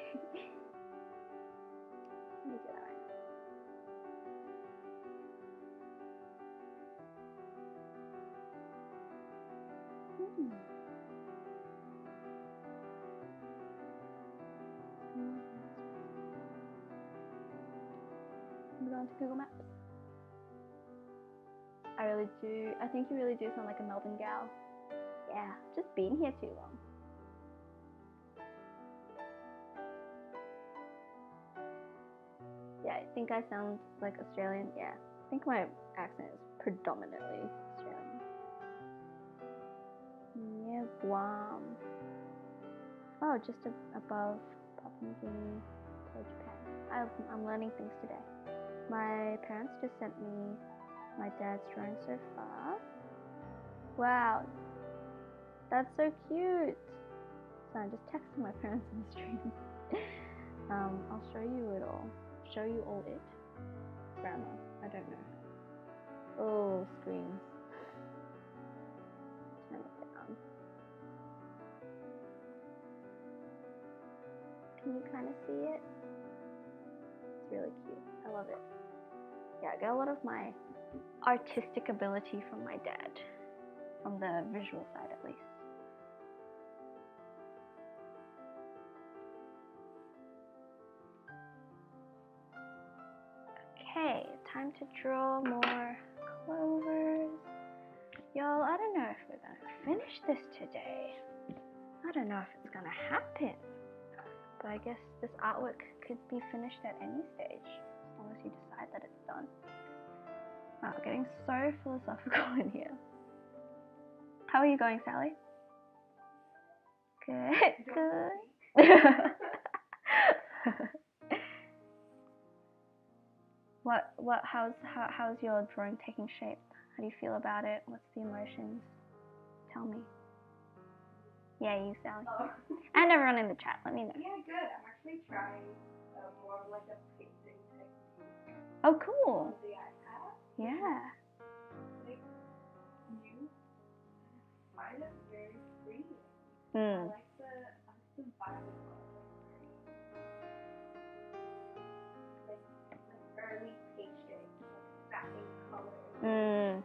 Let me do that right now. I'm going to Google Maps. I really do. I think you really do sound like a Melbourne gal. Yeah, just been here too long. Yeah, I think I sound like Australian. Yeah, I think my accent is predominantly Australian. Yeah, Guam. Oh, just above Papua New Guinea or Japan. I'm learning things today. My parents just sent me my dad's drawing so far. Wow, that's so cute. So I'm just texting my parents on the stream. I'll show you it all. Show you all it. Grammar. I don't know. Oh, screens. Turn it down. Can you kind of see it? It's really cute. I love it. Yeah, I get a lot of my artistic ability from my dad. From the visual side, at least. Okay, time to draw more clovers. Y'all, I don't know if we're gonna finish this today. I don't know if it's gonna happen, but I guess this artwork could be finished at any stage, as long as you decide that it's done. Wow, getting so philosophical in here. How are you going, Sally? Good, good. How's your drawing taking shape? How do you feel about it? What's the emotions? Tell me. Yeah, you, Sally. Oh. And everyone in the chat, let me know. Yeah, good. I'm actually trying more of like a painting technique. Oh, cool. On the iPad. Yeah. Like, you find it very freeing. Mm. I like the vibe as well. Like early painting, stacking colors. Mm.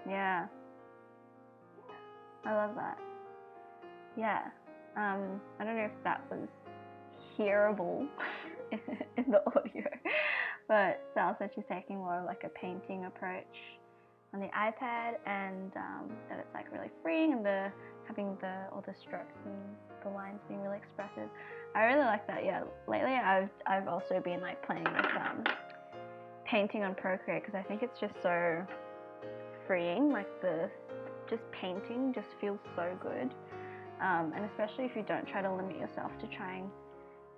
Yeah. I love that. Yeah. I don't know if that was hearable in the audio, but Sal said she's taking more of like a painting approach on the iPad, and that it's like really freeing, and having all the strokes and the lines being really expressive. I really like that. Yeah. Lately, I've also been like playing with painting on Procreate, because I think it's just so freeing. Like just painting just feels so good, and especially if you don't try to limit yourself to trying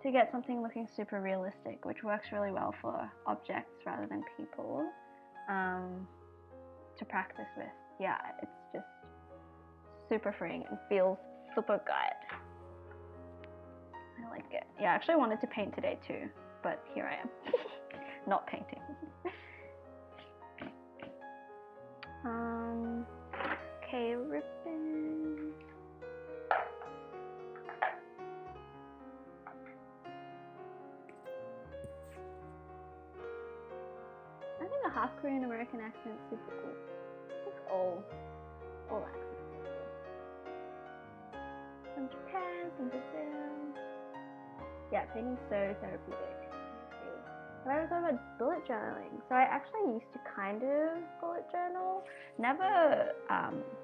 to get something looking super realistic, which works really well for objects rather than people, to practice with. Yeah, it's just super freeing and feels super good. I like it. Yeah, I actually wanted to paint today too, but here I am, not painting. Okay, ribbon. I think a half Korean American accent is super cool. I think all accents are cool. From Japan, from Brazil. Yeah, painting's so therapeutic. But I was talking about bullet journaling. So I actually used to kind of bullet journal. Never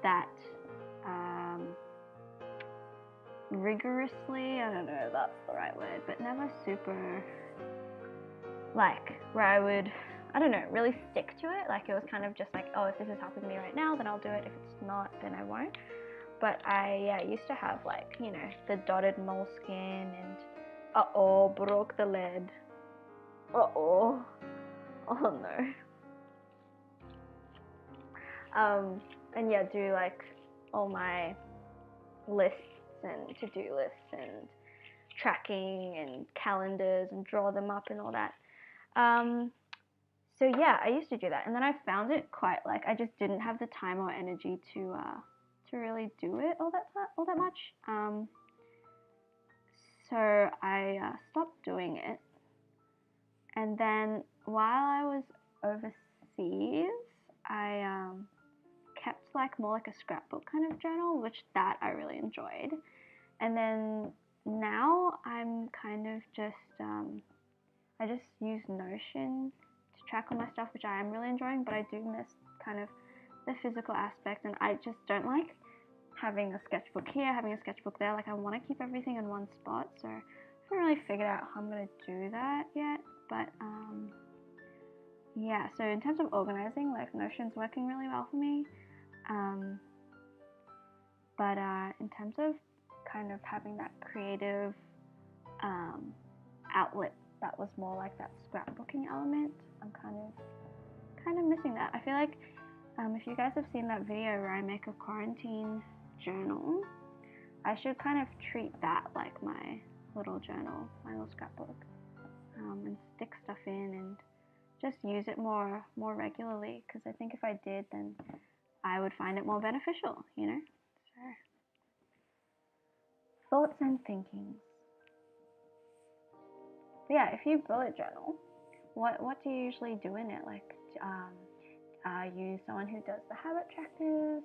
that rigorously. I don't know if that's the right word, but never super like where I would, I don't know, really stick to it. Like it was kind of just like, oh, if this is helping me right now, then I'll do it. If it's not, then I won't. But I used to have like, you know, the dotted moleskin and uh-oh, broke the lead. Uh-oh. Oh no. And yeah, do like all my lists and to-do lists and tracking and calendars and draw them up and all that. So yeah, I used to do that, and then I found it quite like I just didn't have the time or energy to really do it all that much. So I stopped doing it, and then while I was overseas, I kept like more like a scrapbook kind of journal, which that I really enjoyed. And then now I'm kind of just I just use Notion to track all my stuff, which I am really enjoying, but I do miss kind of the physical aspect, and I just don't like having a sketchbook here, having a sketchbook there. Like I want to keep everything in one spot, so I haven't really figured out how I'm going to do that yet. But yeah, so in terms of organizing, like Notion's working really well for me. But in terms of kind of having that creative outlet that was more like that scrapbooking element, I'm kind of missing that. I feel like if you guys have seen that video where I make a quarantine journal, I should kind of treat that like my little journal, my little scrapbook, and stick stuff in and just use it more regularly, because I think if I did, then I would find it more beneficial, you know? So, thoughts and thinkings. But yeah, if you bullet journal, what do you usually do in it? Like, are you someone who does the habit trackers?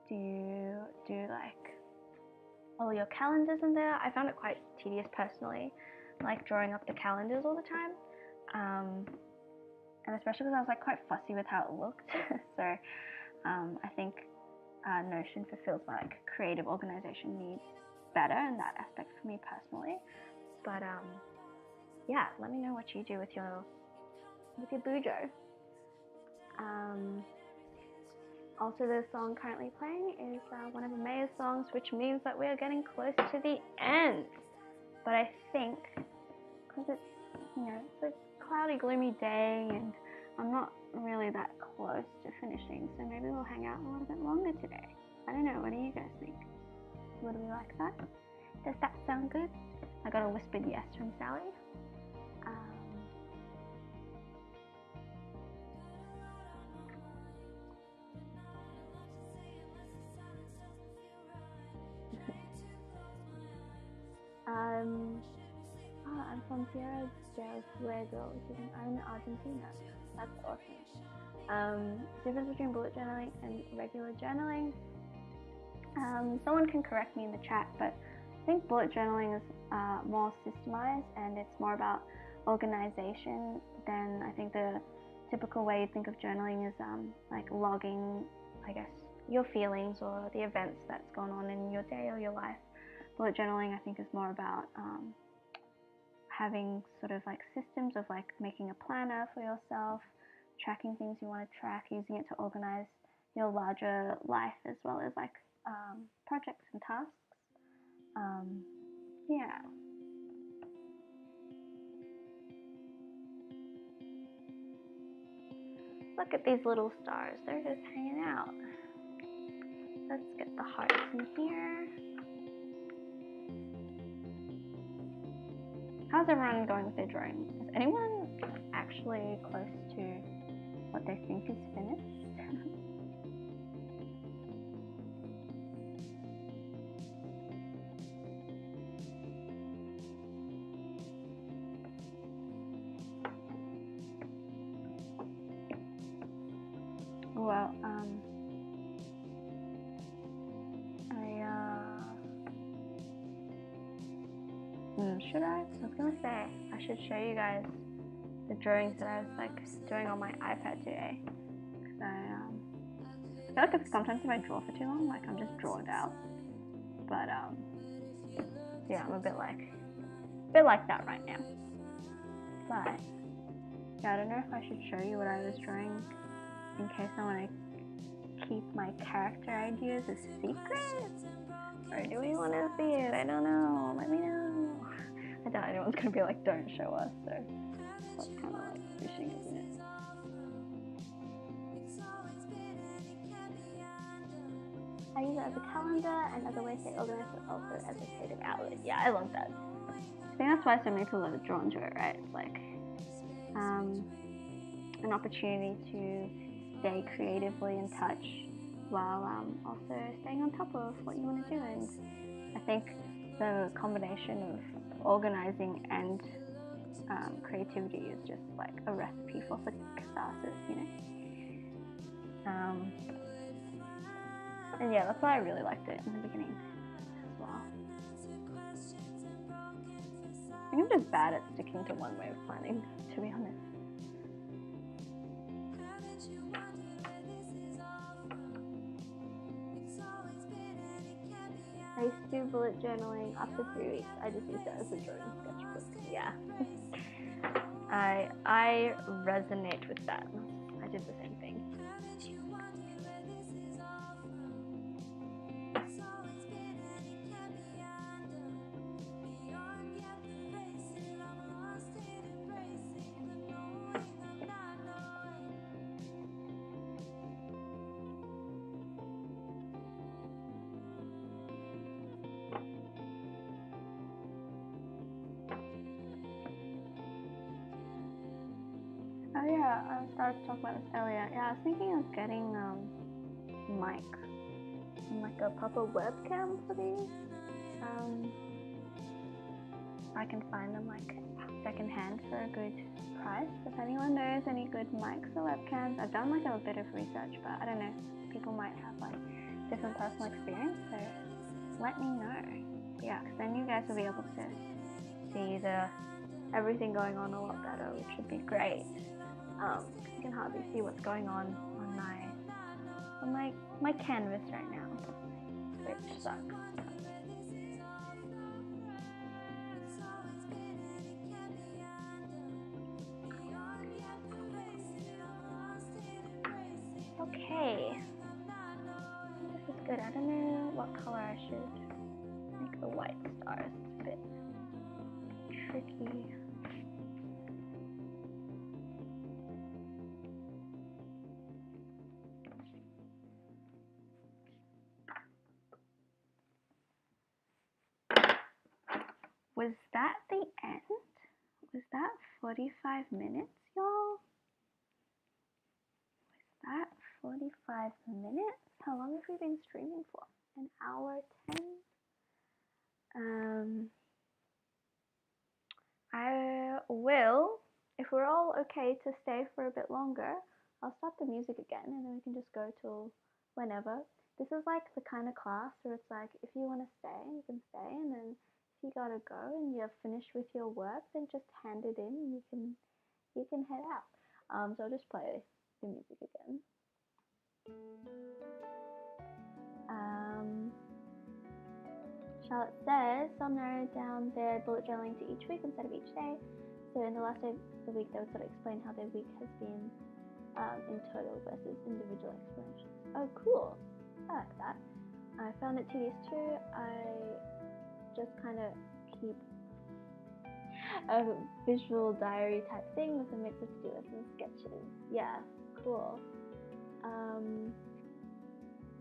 Do you do like all your calendars in there? I found it quite tedious personally, like drawing up the calendars all the time. and especially because I was like quite fussy with how it looked. So I think Notion fulfills my like creative organization needs better in that aspect for me personally. But yeah, let me know what you do with your Bujo. Also, the song currently playing is one of Amaya's songs, which means that we are getting close to the end. But I think, because it's, you know, it's a cloudy, gloomy day, and I'm not really that close to finishing, so maybe we'll hang out a little bit longer today. I don't know, what do you guys think? Would we like that? Does that sound good? I got a whispered yes from Sally. I'm from Tierra del Fuego, which is in Argentina. That's awesome. Difference between bullet journaling and regular journaling. Someone can correct me in the chat, but I think bullet journaling is more systemized, and it's more about organization than I think the typical way you think of journaling is like logging, I guess, your feelings or the events that's gone on in your day or your life. Bullet journaling, I think, is more about having sort of like systems of like making a planner for yourself, tracking things you want to track, using it to organize your larger life as well as like projects and tasks. Yeah. Look at these little stars, they're just hanging out. Let's get the hearts in here. How's everyone going with their drawing? Is anyone actually close to what they think is finished? Well, should I? I was gonna say I should show you guys the drawings that I was like doing on my iPad today. Cause I feel like sometimes if I draw for too long, like I'm just drawn out. But yeah, I'm a bit like that right now. But yeah, I don't know if I should show you what I was drawing in case I want to keep my character ideas a secret, or do we want to see it? I don't know. Let me know. I doubt anyone's gonna be like, don't show us, so that's kind of like fishing, isn't it? I use it as a calendar and other ways to organize, but also as a creative outlet. Yeah, I love that. I think that's why so many people are drawn to it, right? It's like an opportunity to stay creatively in touch while also staying on top of what you want to do. And I think the combination of organizing and creativity is just like a recipe for catharsis, you know. And yeah, that's why I really liked it in the beginning as well. I think I'm just bad at sticking to one way of planning, to be honest. I used to do bullet journaling after 3 weeks. I just used it as a drawing sketchbook. Yeah. I resonate with that. I did the same thing. Oh yeah, I started to talk about this earlier. Yeah, I was thinking of getting mic and like a proper webcam for these. I can find them like secondhand for a good price. If anyone knows any good mics or webcams, I've done like a bit of research, but I don't know, people might have like different personal experience, so let me know. Yeah, because then you guys will be able to see everything going on a lot better, which would be great. You can hardly see what's going on my canvas right now, which sucks. Okay, this is good. I don't know what color I should make the white stars. It's a bit tricky. Was that the end? Was that 45 minutes, y'all? Was that 45 minutes? How long have we been streaming for? An hour 10? I will, if we're all okay to stay for a bit longer, I'll start the music again and then we can just go till whenever. This is like the kind of class where it's like, if you want to stay, you can stay, and then if you gotta go and you're finished with your work, then just hand it in and you can head out. So I'll just play the music again. Charlotte says, some narrow down their bullet journaling to each week instead of each day. So in the last day of the week, they would sort of explain how their week has been in total versus individual explanations. Oh, cool. I like that. I found it tedious too. I just kind of keep a visual diary type thing with a mix of to-do lists and sketches. Yeah, cool.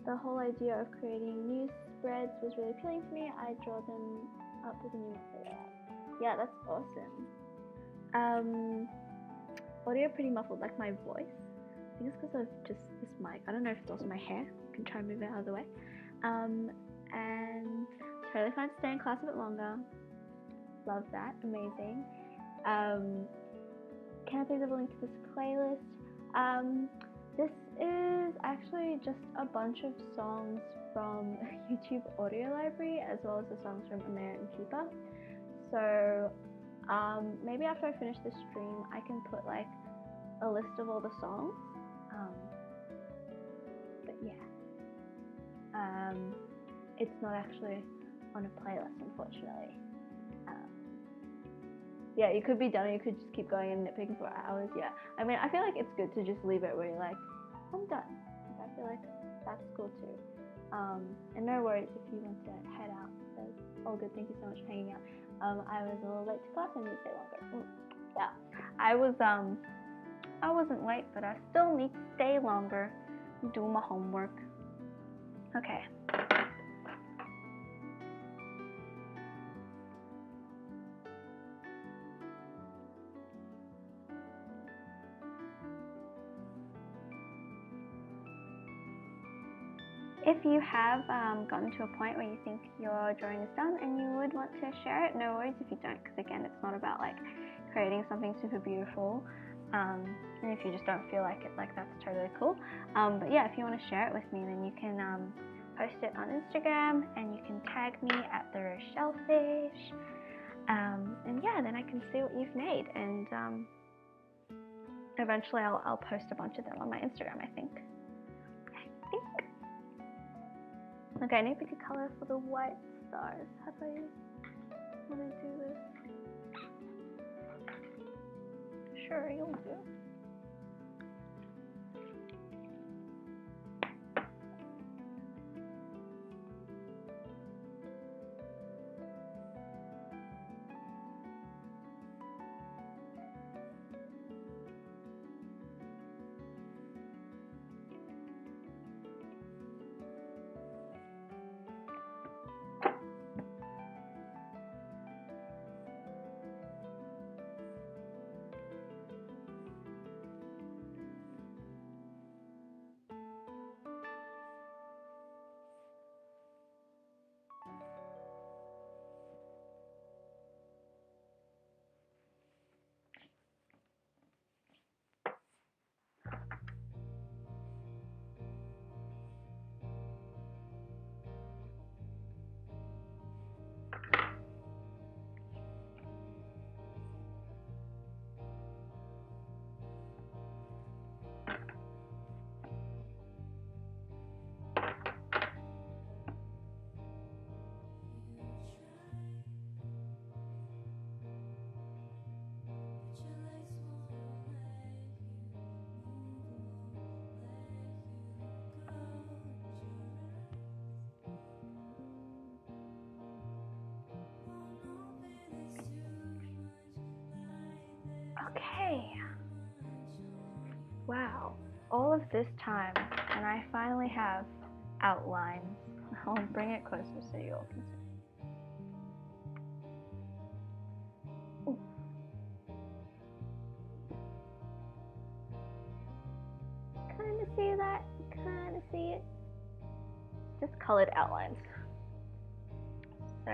The whole idea of creating new spreads was really appealing to me. I draw them up with a new method. Yeah, that's awesome. Audio pretty muffled, like my voice. I think it's because of just this mic. I don't know if it's also my hair. I can try and move it out of the way. And totally fine to stay in class a bit longer. Love that. Amazing. Can I please have a link to this playlist? This is actually just a bunch of songs from YouTube audio library as well as the songs from Amir and Keaper. So maybe after I finish this stream I can put like a list of all the songs. But yeah, it's not actually on a playlist, unfortunately. Yeah, you could be done, or you could just keep going and nitpicking for hours. Yeah, I mean, I feel like it's good to just leave it where you're like, I'm done. I feel like that's cool too. And no worries if you want to head out. That's all good. Thank you so much for hanging out. I was a little late to class. I need to stay longer. Yeah, I wasn't late, but I still need to stay longer and do my homework. Okay. If you have gotten to a point where you think your drawing is done and you would want to share it, no worries if you don't, because again, it's not about like creating something super beautiful. And if you just don't feel like it, like that's totally cool. But yeah, if you want to share it with me, then you can post it on Instagram and you can tag me at the Rochellefish. And yeah, then I can see what you've made, and eventually I'll post a bunch of them on my Instagram, I think. Okay, I need to pick a color for the white stars. How do I want to do this? Sure, you'll do. Okay. Wow. All of this time, and I finally have outline. I'll bring it closer so you all can see. Ooh. Kind of see that? Kind of see it? Just colored outlines. So,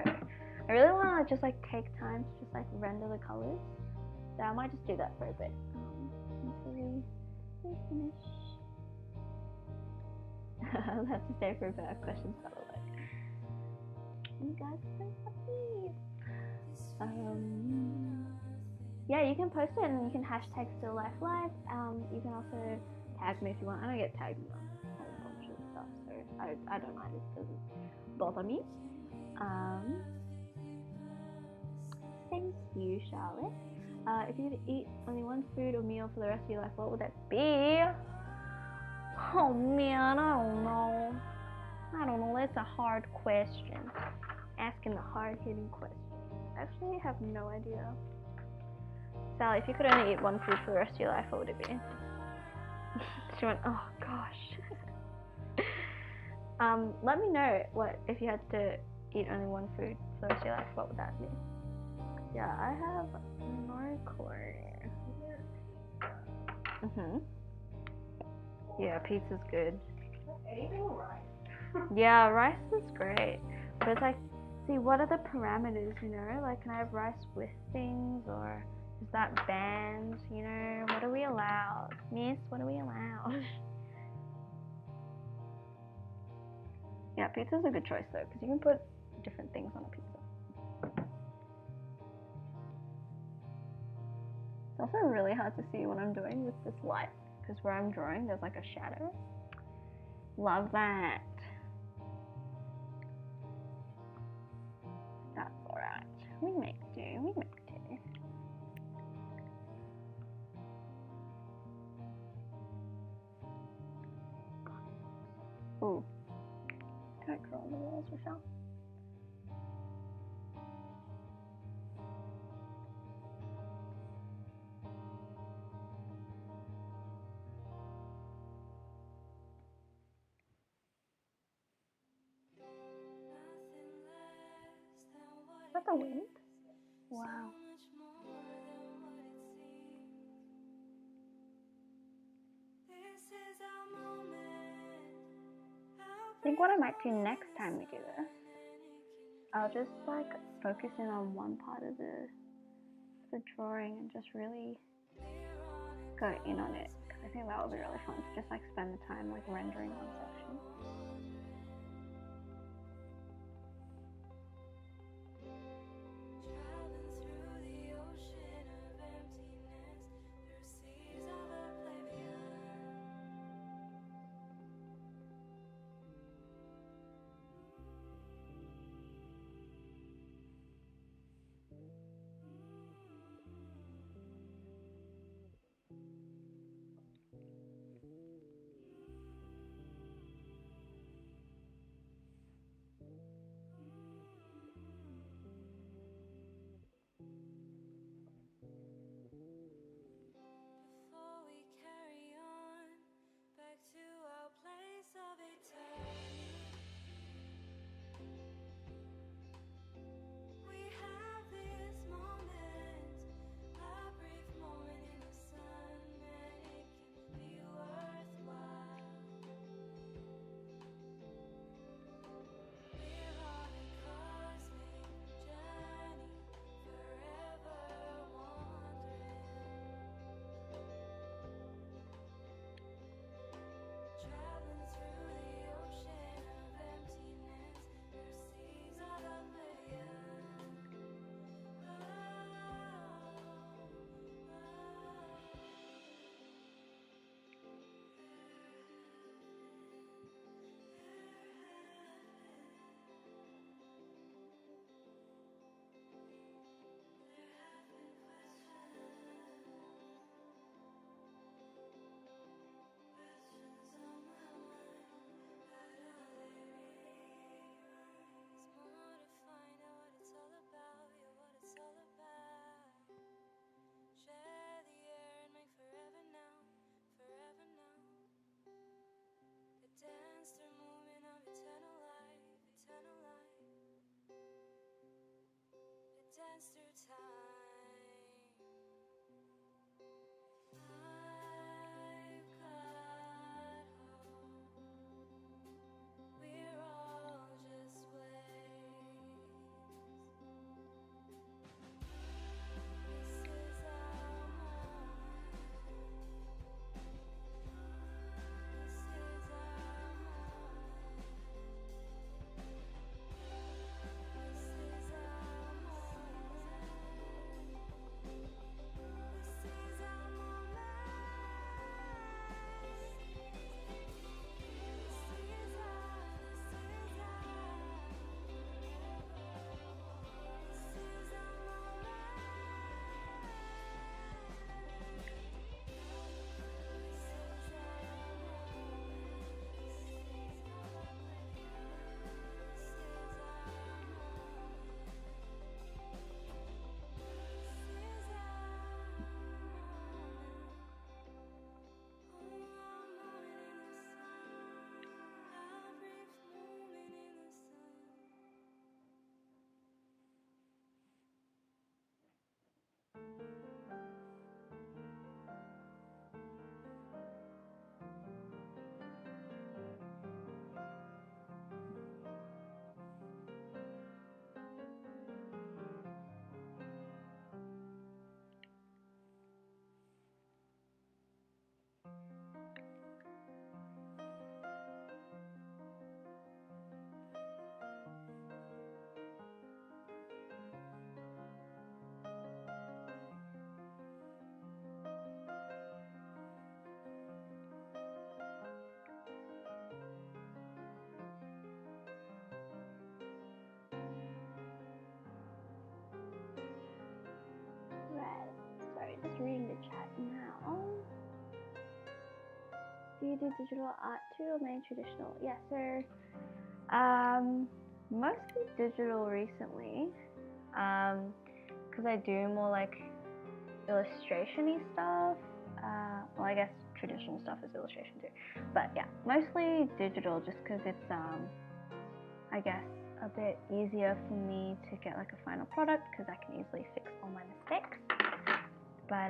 I really want to just like take time to just like render the colors. So I might just do that for a bit until we finish. I'll have to stay for a bit. I have questions about it. You guys are so happy. Yeah, you can post it and you can hashtag Still Life Live. You can also tag me if you want. I don't get tagged in a whole bunch of stuff, so I don't mind. It doesn't bother me. Thank you, Charlotte. If you could eat only one food or meal for the rest of your life, what would that be? Oh man, I don't know. That's a hard question. Asking the hard-hitting question. I actually have no idea. Sally, if you could only eat one food for the rest of your life, what would it be? She went, oh gosh. Let me know what if you had to eat only one food for the rest of your life, what would that be? Yeah, I have no clue. Yeah, pizza's good. Anything rice. Yeah, rice is great. But it's like, see, what are the parameters, you know? Like, can I have rice with things, or is that banned? You know, what are we allowed? Miss, what are we allowed? Yeah, pizza's a good choice though, because you can put different things on a pizza. It's also really hard to see what I'm doing with this light, because where I'm drawing, there's like a shadow. Love that. That's alright. We make do, we make do. Ooh. Don't draw on the walls, Rochelle. Is that the wind? Wow. I think what I might do next time we do this, I'll just like focus in on one part of the drawing and just really go in on it. I think that would be really fun to just like spend the time like rendering one section. dance through time. I've got hope. We're all just waves. This is our moment. This is our moment. This is our moment. This is our Right. Sorry, just reading the chat now. Do you do digital art too or mainly traditional? Yeah, so mostly digital recently. Because I do more like illustration-y stuff. Well, I guess traditional stuff is illustration too. But yeah, mostly digital just because it's I guess a bit easier for me to get like a final product because I can easily fix all my mistakes. But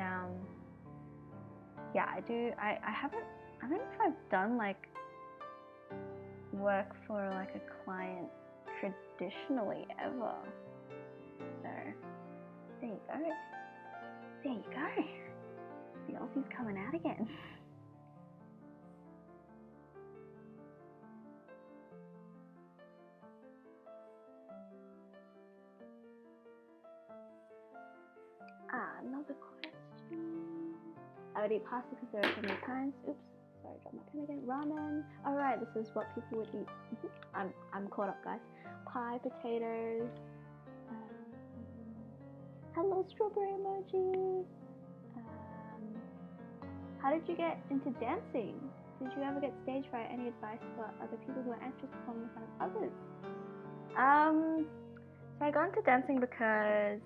yeah, I don't know if I've done like work for like a client traditionally ever. So there you go. There you go. The Aussie's coming out again. Another question. I would eat pasta because there are so many kinds. Oops, sorry, dropped my pen again. Ramen. Alright, this is what people would eat. I'm caught up, guys. Pie, potatoes. Hello, strawberry emoji. How did you get into dancing? Did you ever get stage fright? Any advice for other people who are anxious performing in front of others? So I got into dancing because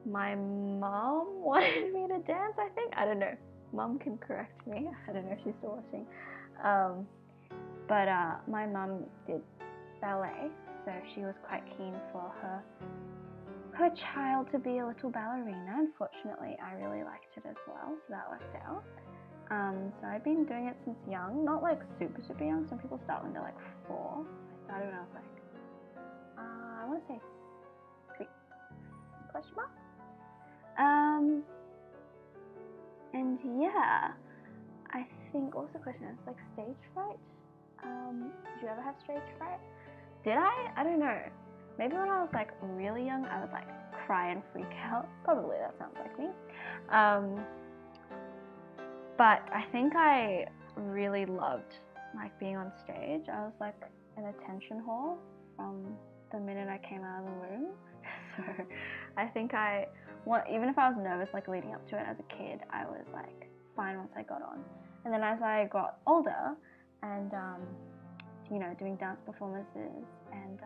my mom wanted me to dance, I think. I don't know. Mom can correct me. I don't know if she's still watching. But my mom did ballet, so she was quite keen for her child to be a little ballerina. Unfortunately, I really liked it as well, so that worked out. So I've been doing it since young, not like super young. Some people start when they're like 4. I started when I was like, I want to say 3, question mark. And yeah, I think also the question is like stage fright. Did you ever have stage fright? Did I? I don't know. Maybe when I was like really young, I would like cry and freak out. Probably that sounds like me. But I think I really loved like being on stage. I was like an attention whore from the minute I came out of the womb. So I think even if I was nervous like leading up to it as a kid, I was like fine once I got on. And then as I got older and doing dance performances and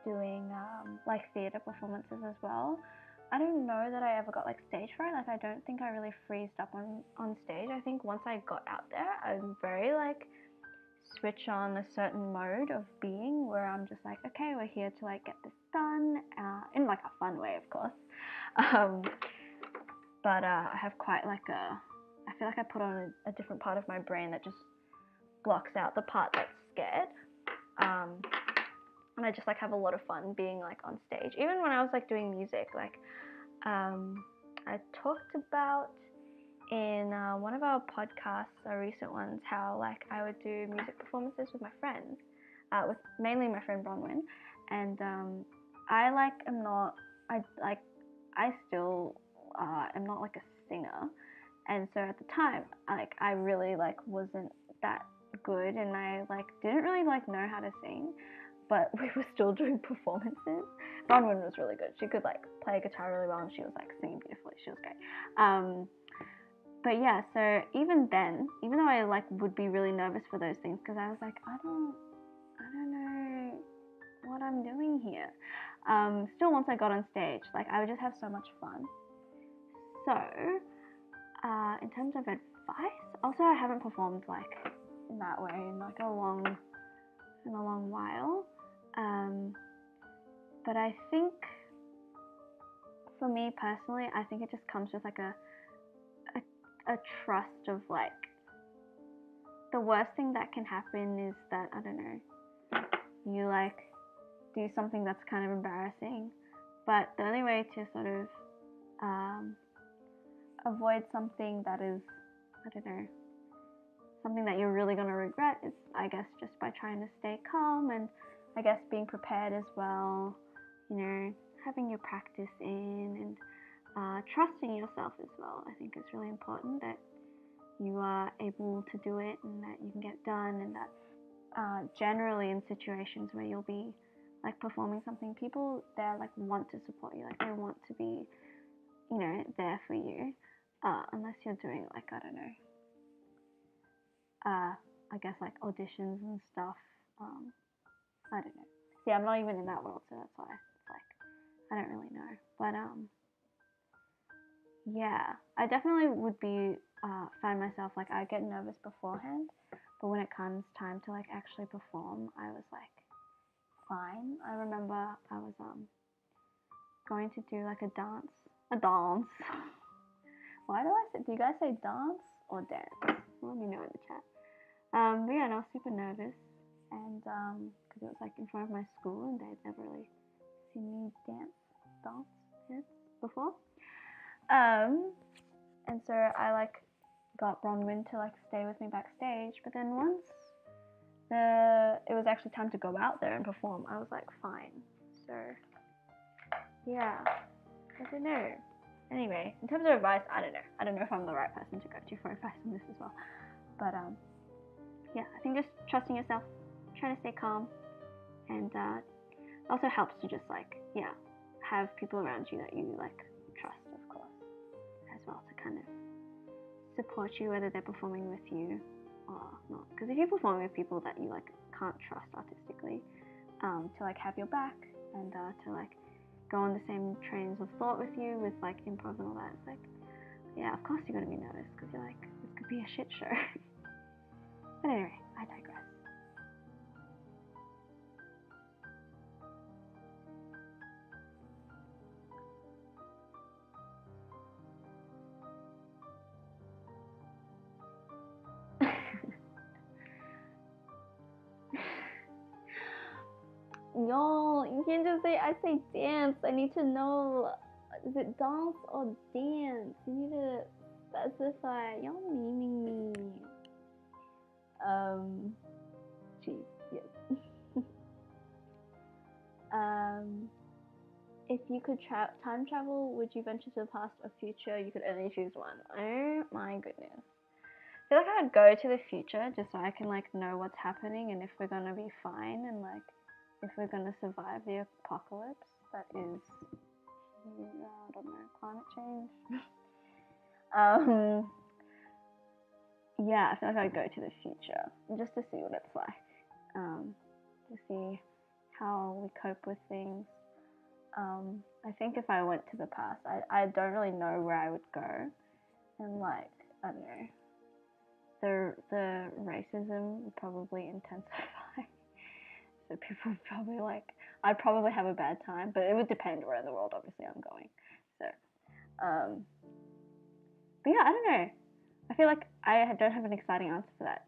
doing like theatre performances as well, I don't know that I ever got like stage fright. Like I don't think I really freezed up on stage. I think once I got out there, I'm very like switch on a certain mode of being where I'm just like, okay, we're here to like get this done, in like a fun way, of course. But I have quite like I feel like I put on a different part of my brain that just blocks out the part that's scared. And I just like have a lot of fun being like on stage. Even when I was like doing music, like I talked about in one of our podcasts, our recent ones, how like I would do music performances with my friends, with mainly my friend Bronwyn, and I like am not, I still am not like a singer, and so at the time, like I really like wasn't that good, and I like didn't really like know how to sing, but we were still doing performances. Bronwyn was really good. She could like play guitar really well, and she was like singing beautifully. She was great. But yeah, so even then, even though I like would be really nervous for those things, because I was like, I don't know what I'm doing here. Still, once I got on stage, like I would just have so much fun. So, in terms of advice, also I haven't performed like in that way in like a long while. But I think for me personally, I think it just comes with like a trust of like, the worst thing that can happen is that, I don't know, you like do something that's kind of embarrassing, but the only way to sort of avoid something that is, I don't know, something that you're really going to regret is, I guess, just by trying to stay calm, and I guess being prepared as well, you know, having your practice in, and trusting yourself as well. I think it's really important that you are able to do it, and that you can get done, and that generally in situations where you'll be like performing something, people there like want to support you, like they want to be, you know, there for you, unless you're doing like, I don't know, I guess like auditions and stuff. I don't know. See, I'm not even in that world, so that's why it's like I don't really know. But yeah, I definitely would be find myself like I get nervous beforehand, but when it comes time to like actually perform, I was like fine. I remember I was going to do like a dance. Why do I say? Do you guys say dance or dance? Let me know in the chat. But yeah, and I was super nervous, and because it was like in front of my school, and they'd never really seen me dance before. And so I like got Bronwyn to like stay with me backstage, but then once it was actually time to go out there and perform, I was like fine. So yeah, I don't know. Anyway, in terms of advice, I don't know if I'm the right person to go to for advice on this as well, but yeah, I think just trusting yourself, trying to stay calm, and also helps to just like, yeah, have people around you that you like trust, of course, as well, to kind of support you, whether they're performing with you or not. Because if you're performing with people that you like can't trust artistically, to like have your back, and to like go on the same trains of thought with you with like improv and all that, it's like, yeah, of course you're gonna be nervous, because you're like, this could be a shit show. But anyway, I digress. Y'all, you can't just say I say dance. I need to know, is it dance or dance? You need to specify. Y'all memeing me. Jeez, yes. If you could time travel, would you venture to the past or future? You could only choose one. Oh my goodness. I feel like I would go to the future just so I can like know what's happening, and if we're gonna be fine, and like if we're gonna survive the apocalypse that is, I don't know, climate change. Yeah, I feel like I'd go to the future just to see what it's like, to see how we cope with things. I think if I went to the past, I don't really know where I would go, and like, I don't know, the racism would probably intensify. So people would probably like, I'd probably have a bad time, but it would depend where in the world obviously I'm going. So, but yeah, I don't know. I feel like I don't have an exciting answer for that.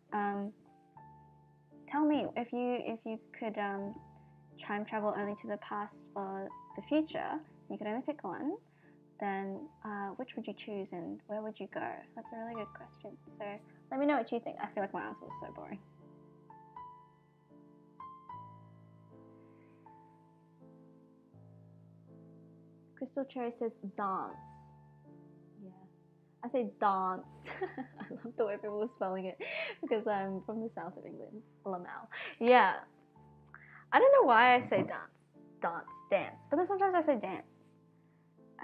Tell me if you could time travel only to the past or the future. You could only pick one. Then which would you choose and where would you go? That's a really good question. So let me know what you think. I feel like my answer was so boring. Crystal Cherry says dance. Yeah. I say dance. I love the way people are spelling it because I'm from the south of England. Lamau. Yeah. I don't know why I say dance, but then sometimes I say dance.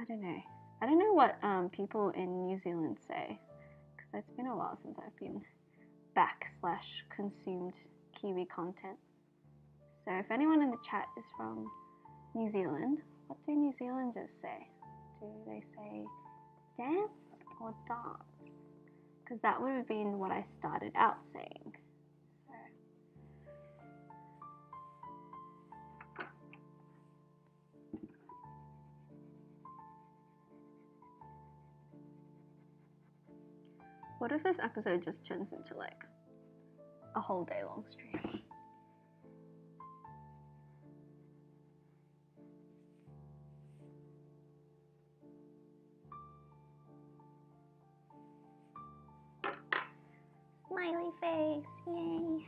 I don't know. I don't know what people in New Zealand say because it's been a while since I've been back/consumed Kiwi content. So if anyone in the chat is from New Zealand, what do New Zealanders say? Do they say dance or dance? Because that would have been what I started out saying. What if this episode just turns into like a whole day long stream? Smiley face, yay!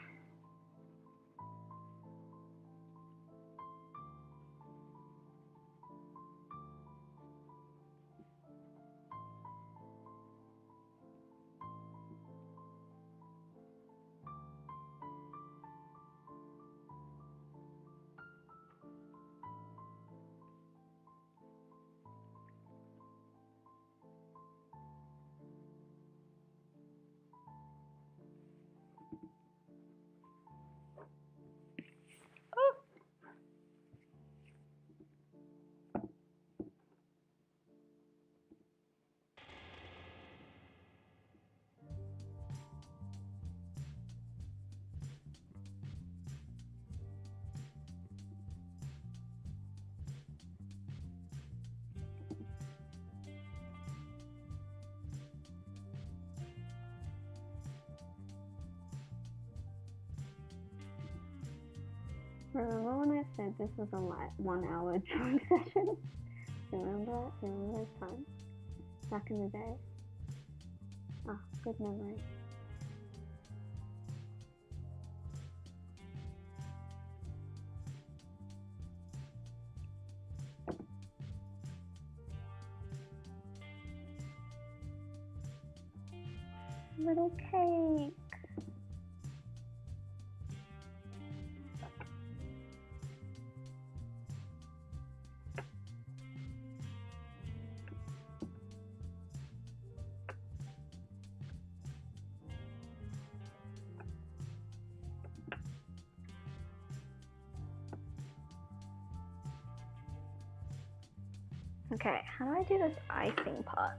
Remember when I said this was a 1 hour drawing session? Do you remember that? Do you remember those times? Back in the day? Ah, good memory. Little cake. Okay, how do I do this icing part?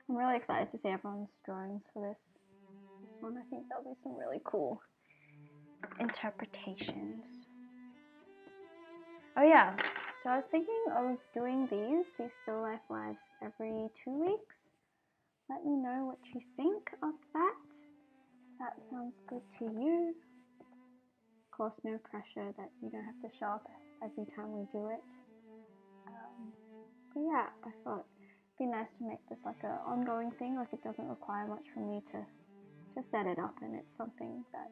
I'm really excited to see everyone's drawings for this one. I think there'll be some really cool interpretations. Oh yeah, so I was thinking of doing these still life lives every 2 weeks. Let me know what you think of that. If that sounds good to you. Of course, no pressure that you don't have to show up every time we do it. But yeah, I thought it'd be nice to make this like an ongoing thing. Like it doesn't require much from me to set it up, and it's something that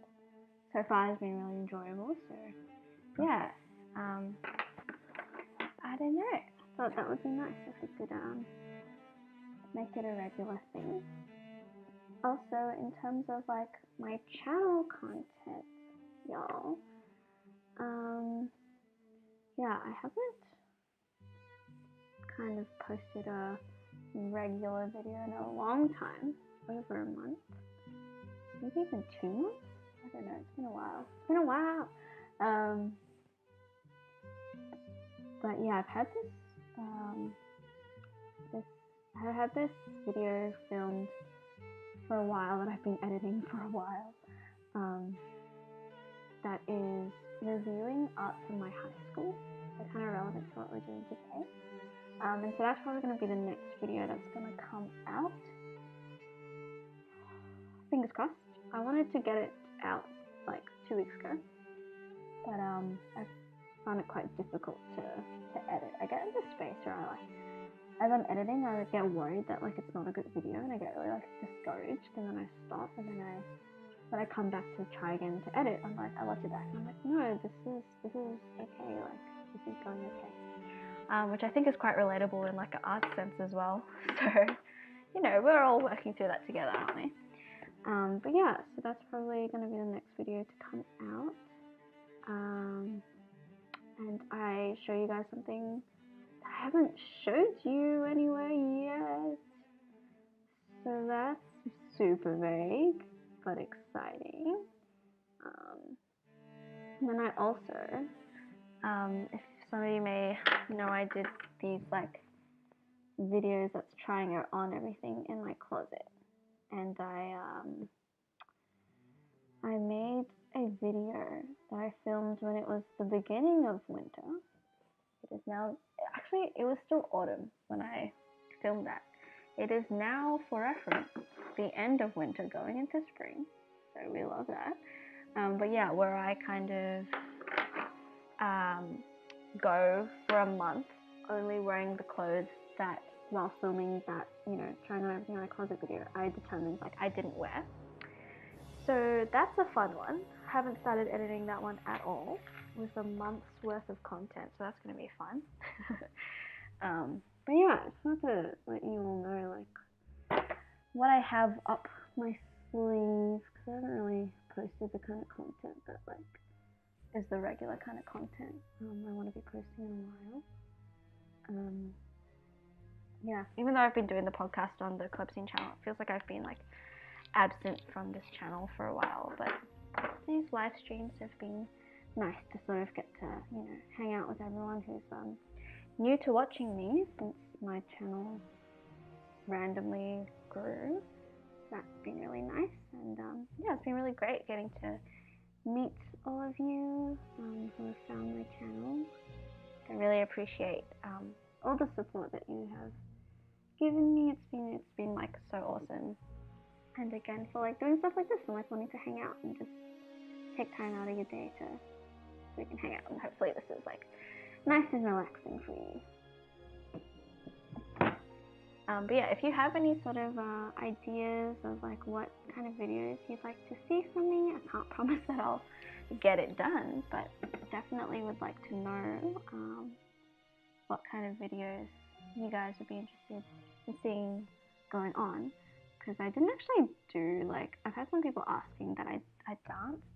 so far has been really enjoyable. So yeah, I don't know. I thought that would be nice if we could make it a regular thing. also in terms of like my channel content, y'all, yeah, I haven't kind of posted a regular video in a long time, over a month, maybe even 2 months. I don't know. It's been a while. But yeah, I've had this video filmed for a while that I've been editing for a while. That is reviewing art from my high school. So kind of relevant to what we're doing today. And so that's probably going to be the next video that's going to come out. Fingers crossed. I wanted to get it out like 2 weeks ago, but I found it quite difficult to edit. I get in the space where I like, as I'm editing, I get worried that like it's not a good video, and I get really like discouraged, and then I stop, and then when I come back to try again to edit, I'm like, I watch it back, and I'm like, no, this is okay, like this is going okay. Which I think is quite relatable in like an art sense as well. So, you know, we're all working through that together, aren't we? But yeah, so that's probably going to be the next video to come out. And I show you guys something that I haven't showed you anywhere yet. So that's super vague, but exciting. And then I also, if some of you may know, I did these like videos that's trying out on everything in my closet. And I made a video that I filmed when it was the beginning of winter. It is now, actually it was still autumn when I filmed that. It is now, for reference, the end of winter going into spring. So we love that. But yeah, where I kind of go for a month only wearing the clothes that, while filming that, you know, trying on everything in my closet video, I determined like I didn't wear. So that's a fun one. Haven't started editing that one at all, with a month's worth of content, so that's going to be fun. But yeah, I just wanted to let you all know like what I have up my sleeve, because I haven't really posted the kind of content that like is the regular kind of content I want to be posting in a while. Yeah, even though I've been doing the podcast on the Club Scene channel, it feels like I've been like absent from this channel for a while, but these live streams have been nice to sort of get to, you know, hang out with everyone who's new to watching me since my channel randomly grew. That's been really nice, and yeah, it's been really great getting to meet all of you who have found my channel. I really appreciate all the support that you have given me. It's been like so awesome. And again, for like doing stuff like this and like wanting to hang out and just take time out of your day so we can hang out, and hopefully this is like nice and relaxing for you. But yeah, if you have any sort of ideas of like what kind of videos you'd like to see from me, I can't promise that I'll get it done, but definitely would like to know what kind of videos you guys would be interested in seeing going on. Because I didn't actually do, like, I've had some people asking that I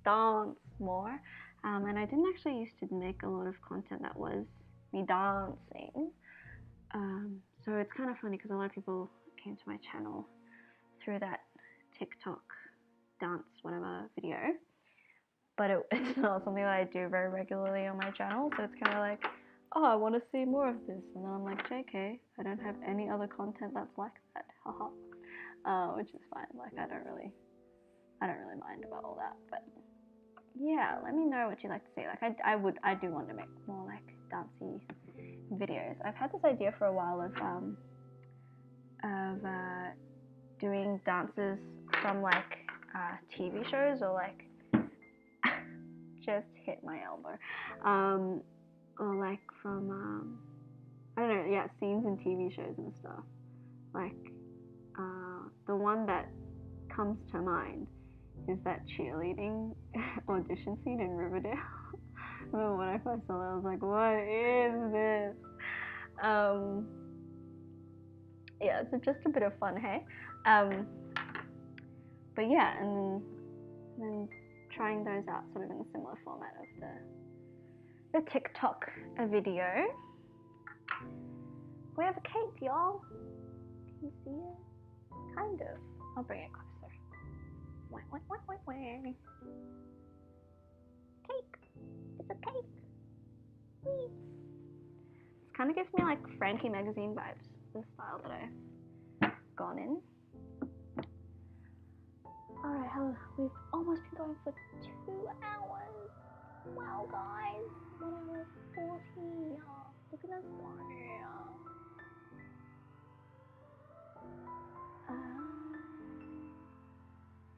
dance more, and I didn't actually used to make a lot of content that was me dancing. So it's kind of funny because a lot of people came to my channel through that TikTok dance whatever video, but it's not something that I do very regularly on my channel, so it's kind of like, oh, I want to see more of this, and then I'm like, JK, I don't have any other content that's like that, haha. Which is fine. Like I don't really mind about all that. But yeah, let me know what you'd like to see. Like I do want to make more like dancey videos. I've had this idea for a while of doing dances from like TV shows, or like just hit my elbow, or like from I don't know, yeah, scenes in TV shows and stuff. Like the one that comes to mind is that cheerleading audition scene in Riverdale. I remember when I first saw it, I was like, what is this? Yeah, it's just a bit of fun, hey? But yeah, and then trying those out sort of in a similar format of the TikTok video. We have a cake, y'all. Can you see it? Kind of. I'll bring it closer. Wah. Cake. It's a cake. Whee. This kind of gives me like Frankie magazine vibes, the style that I've gone in. Alright, we've almost been going for 2 hours. Wow, guys. 1 hour 40. Look at us go.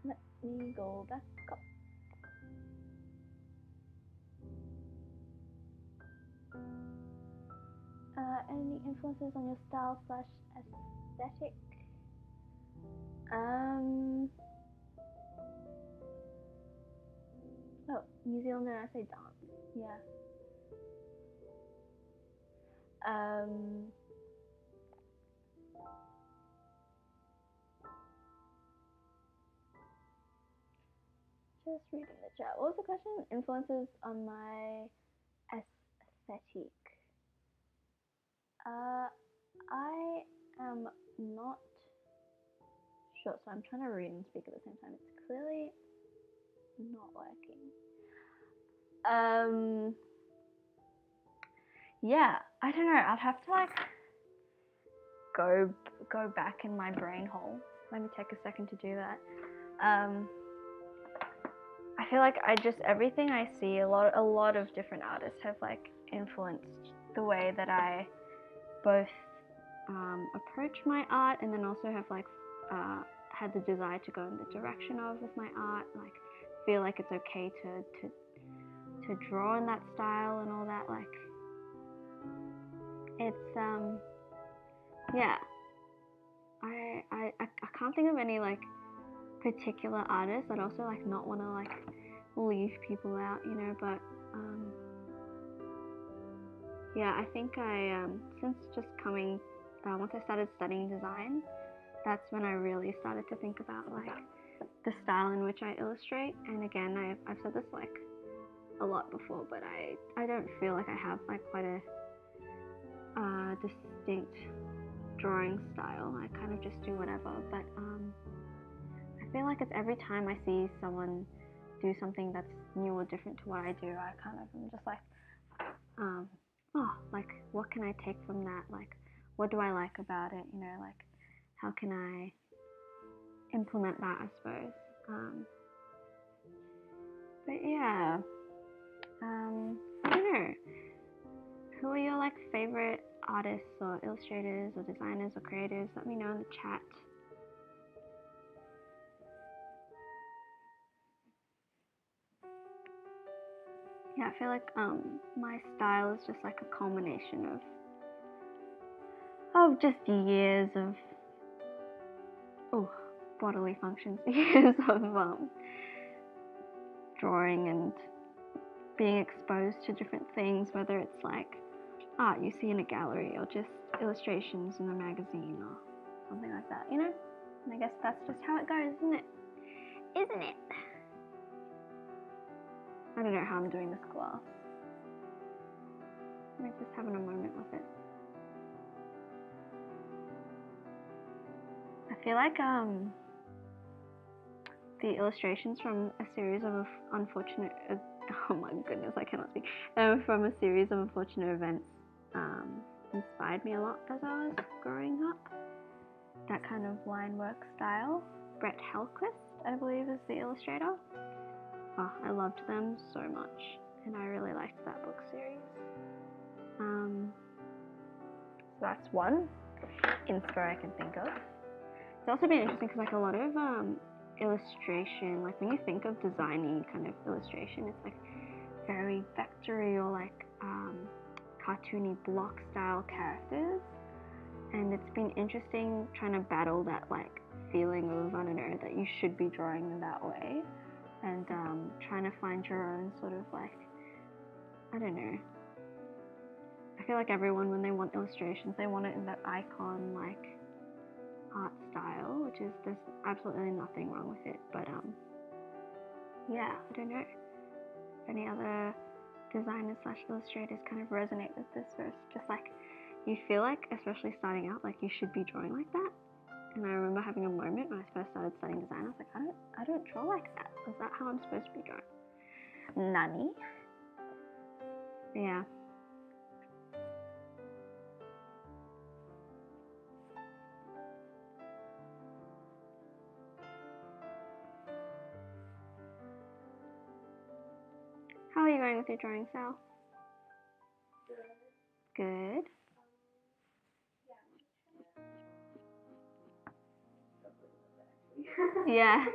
Let me go back up. Any influences on your style / aesthetic? Oh, New Zealander, I say dance. Yeah. Just reading the chat. What was the question? Influences on my aesthetic. I am not sure, so I'm trying to read and speak at the same time. It's clearly not working. Yeah, I don't know. I'd have to like go back in my brain hole. Let me take a second to do that. I feel like everything I see, a lot of different artists have like influenced the way that I both approach my art, and then also have like had the desire to go in the direction of with my art. Like feel like it's okay to draw in that style and all that. Like it's yeah. I can't think of any like particular artists. I'd also like not want to like leave people out, you know, but yeah, I think I since just coming once I started studying design, that's when I really started to think about like the style in which I illustrate. And again, I've said this like a lot before, but I don't feel like I have like quite a distinct drawing style. I kind of just do whatever, but I feel like it's every time I see someone do something that's new or different to what I do, I kind of am just like, oh, like what can I take from that? Like, what do I like about it? You know, like how can I implement that, I suppose. But yeah, I don't know. Who are your like favorite artists or illustrators or designers or creatives? Let me know in the chat. Yeah, I feel like my style is just like a culmination of just years of bodily functions, years of drawing and being exposed to different things, whether it's like art you see in a gallery or just illustrations in a magazine or something like that, you know? And I guess that's just how it goes, isn't it? Isn't it? I don't know how I'm doing this glass. I'm just having a moment with it. I feel like the illustrations from a series of unfortunate oh my goodness, I cannot speak. From a series of unfortunate events inspired me a lot as I was growing up. That kind of line work style. Brett Hellquist, I believe, is the illustrator. Oh, I loved them so much, and I really liked that book series. So that's one inspo I can think of. It's also been interesting because like a lot of illustration, like when you think of designy kind of illustration, it's like very vectory or like cartoony block style characters, and it's been interesting trying to battle that like feeling of, I don't know, that you should be drawing in that way, and trying to find your own sort of like, I don't know, I feel like everyone when they want illustrations, they want it in that icon like art style, which which is, there's absolutely nothing wrong with it, but yeah, I don't know if any other designers / illustrators kind of resonate with this, where it's just like you feel like, especially starting out, like you should be drawing like that. And I remember having a moment when I first started studying design, I was like, I don't draw like that. Is that how I'm supposed to be drawing? Nani? Yeah. How are you going with your drawing, Sal? Good. Yeah.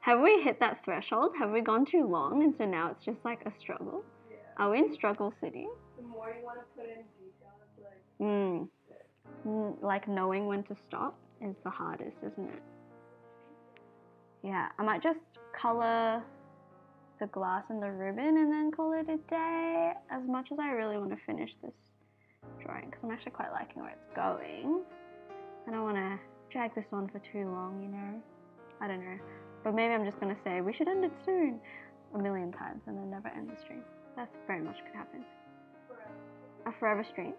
Have we hit that threshold? Have we gone too long and so now it's just like a struggle? Yeah. Are we in struggle city? The more you want to put in detail, it's like... Like knowing when to stop is the hardest, isn't it? Yeah, I might just colour the glass and the ribbon and then call it a day, as much as I really want to finish this drawing, because I'm actually quite liking where it's going. I don't want to drag this on for too long, you know? I don't know. But maybe I'm just going to say, we should end it soon, a million times, and then never end the stream. That's very much could happen. A forever stream?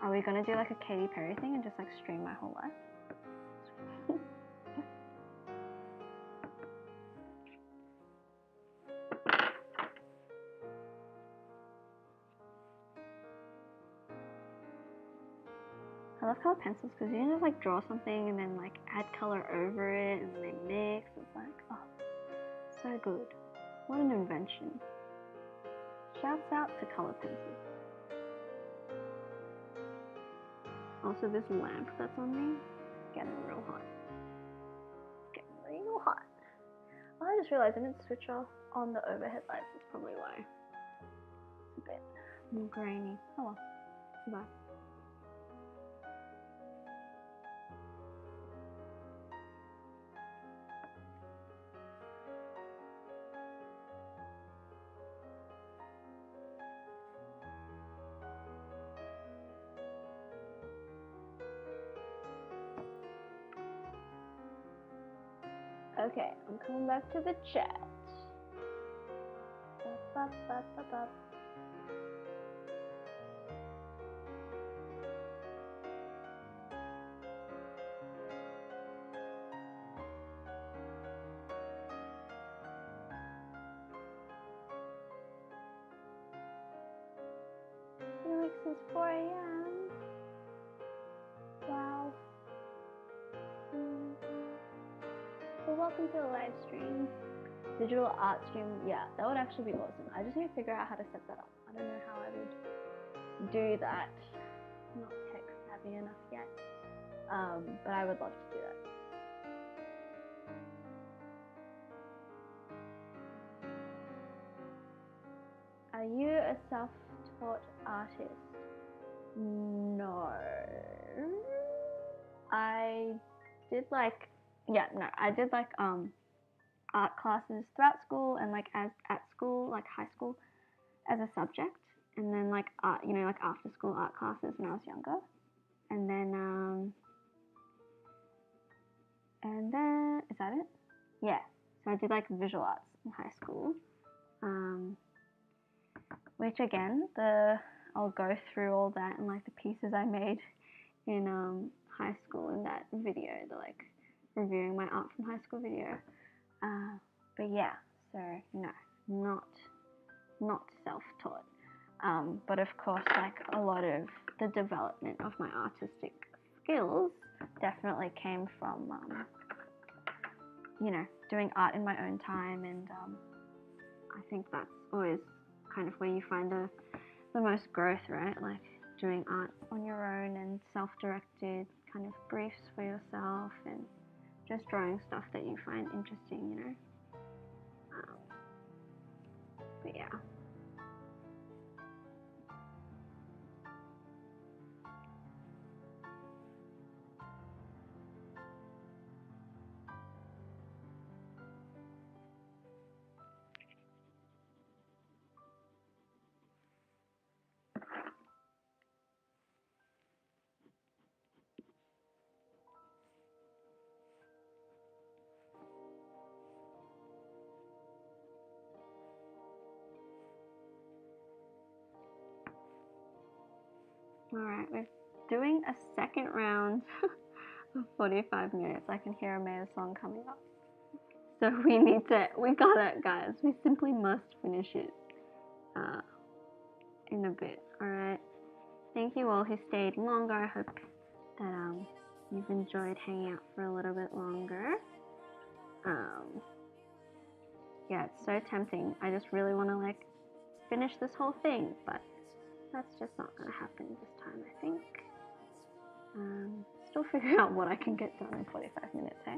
Are we going to do like a Katy Perry thing and just like stream my whole life? I love color pencils because you can just like draw something and then like add color over it and then they mix. It's like, oh, so good. What an invention. Shouts out to color pencils. Also, this lamp that's on me, getting real hot. Getting real hot. Oh, I just realized I didn't switch off on the overhead lights. That's probably why. It's a bit more grainy. Oh well. Bye. Okay, I'm coming back to the chat. Ba, ba, ba, ba. Felix is 4 a.m. Wow. So welcome to the live stream. Digital art stream, yeah, that would actually be awesome. I just need to figure out how to set that up. I don't know how I would do that. I'm not tech savvy enough yet, but I would love to do that. Are you a self-taught artist? No. I did like, I did like art classes throughout school and like as at school, like high school, as a subject, and then like art, you know, like after school art classes when I was younger, and then is that it? Yeah. So I did like visual arts in high school, which again, I'll go through all that and like the pieces I made in high school in that video, the like reviewing my art from high school video. But yeah, so no, not self-taught. But of course, like a lot of the development of my artistic skills definitely came from, you know, doing art in my own time, and I think that's always kind of where you find the most growth, right? Like doing art on your own and self-directed kind of briefs for yourself and just drawing stuff that you find interesting, you know. But yeah. Alright, we're doing a second round of 45 minutes. I can hear a Maya song coming up. So we got it, guys. We simply must finish it in a bit. Alright. Thank you all who stayed longer. I hope that you've enjoyed hanging out for a little bit longer. Yeah, it's so tempting. I just really want to like finish this whole thing, but that's just not going to happen this time, I think. Still figuring out what I can get done in 45 minutes, hey?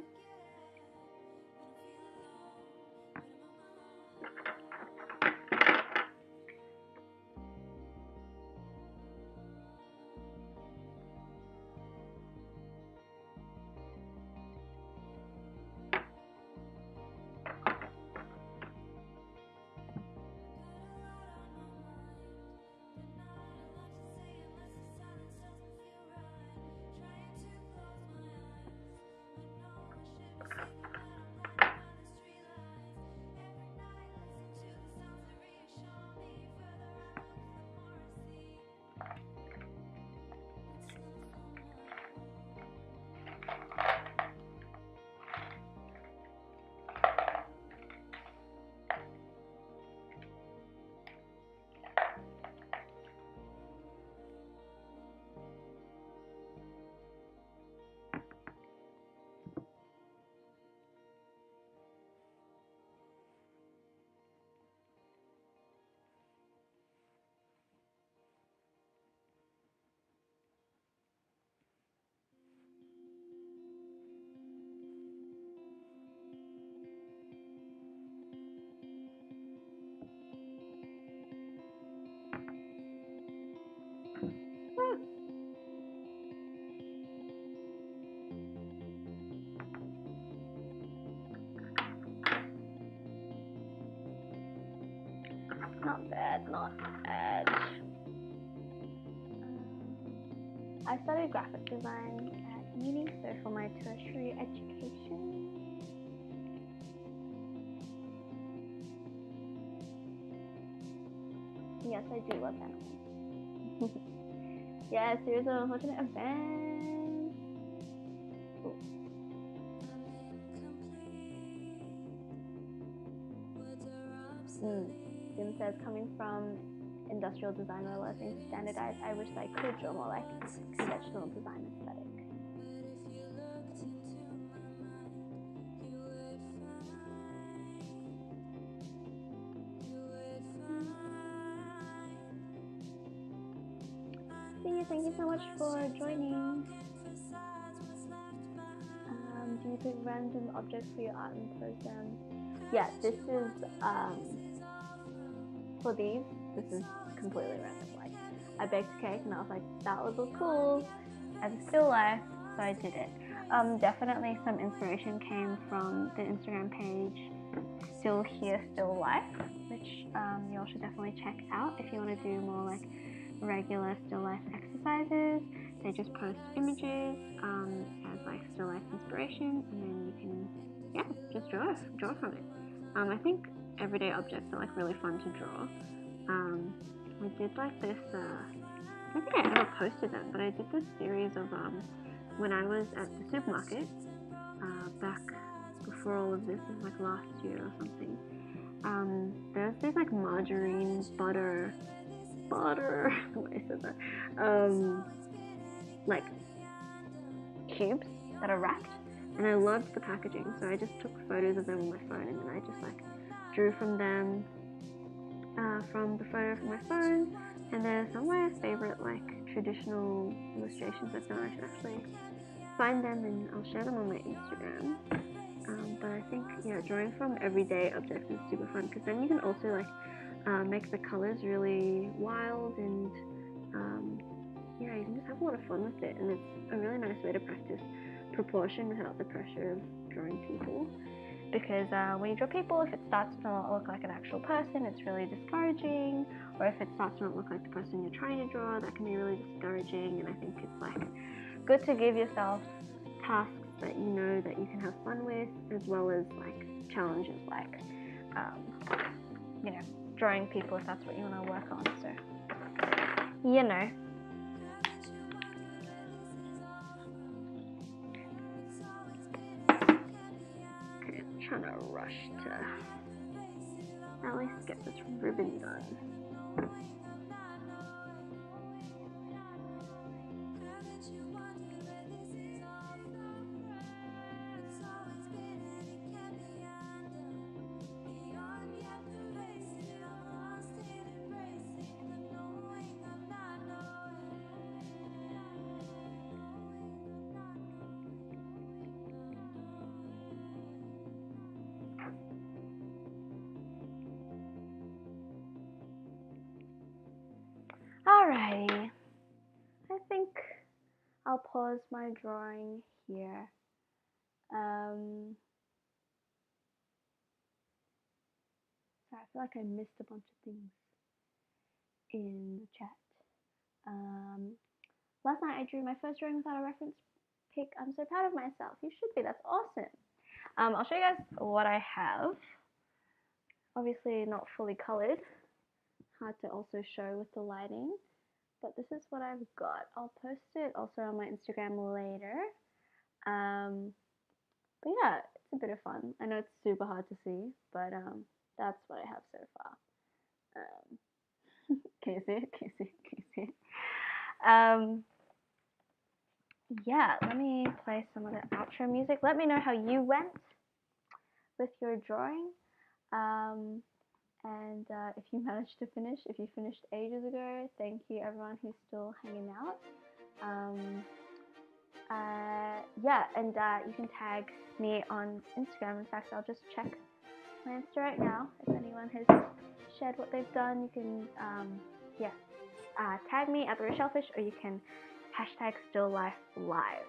Not bad, not bad. I studied graphic design at uni, so for my tertiary education. Yes, I do love animals. Yeah, series of unfortunate events. Ooh. Jim says, coming from industrial design where a lot of things standardized, I wish I could draw more like conventional design aesthetic. Thank you so much for joining. Do you pick random objects for your art and pose them? Yeah, this is for these. This is completely random. Like, I baked a cake and I was like, that would look cool as a still life, so I did it. Definitely some inspiration came from the Instagram page Still Here, Still Life, which you all should definitely check out if you want to do more like regular still life exercises. They just post images as like still life inspiration, and then you can just draw from it. I think everyday objects are like really fun to draw. I did like this, I don't think I ever posted them, but I did this series of when I was at the supermarket back before all of this, was like last year or something. There's this like margarine butter what I said that like cubes that are wrapped, and I loved the packaging, so I just took photos of them on my phone, and then I just like drew from them from the photo from my phone. And they're some of my favorite like traditional illustrations I've done. I should actually find them and I'll share them on my Instagram. But I think drawing from everyday objects is super fun, because then you can also like make the colors really wild, and you can just have a lot of fun with it, and it's a really nice way to practice proportion without the pressure of drawing people. Because when you draw people, if it starts to not look like an actual person, it's really discouraging. Or if it starts to not look like the person you're trying to draw, that can be really discouraging. And I think it's like good to give yourself tasks that you know that you can have fun with, as well as like challenges like drawing people if that's what you want to work on. So trying to rush to at least get this ribbon done. Alrighty, I think I'll pause my drawing here. Sorry, I feel like I missed a bunch of things in the chat. Last night I drew my first drawing without a reference pic. I'm so proud of myself. You should be. That's awesome. I'll show you guys what I have. Obviously not fully colored. Hard to also show with the lighting. But this is what I've got. I'll post it also on my Instagram later. But yeah, it's a bit of fun. I know it's super hard to see, but that's what I have so far. Can you see it? Can you see it? Can you see it? Yeah, let me play some of the outro music. Let me know how you went with your drawing. And if you managed to finish, if you finished ages ago, thank you everyone who's still hanging out. Yeah, and you can tag me on Instagram. In fact, I'll just check my Insta right now. If anyone has shared what they've done, you can tag me at the Shellfish, or you can hashtag StillLifeLive.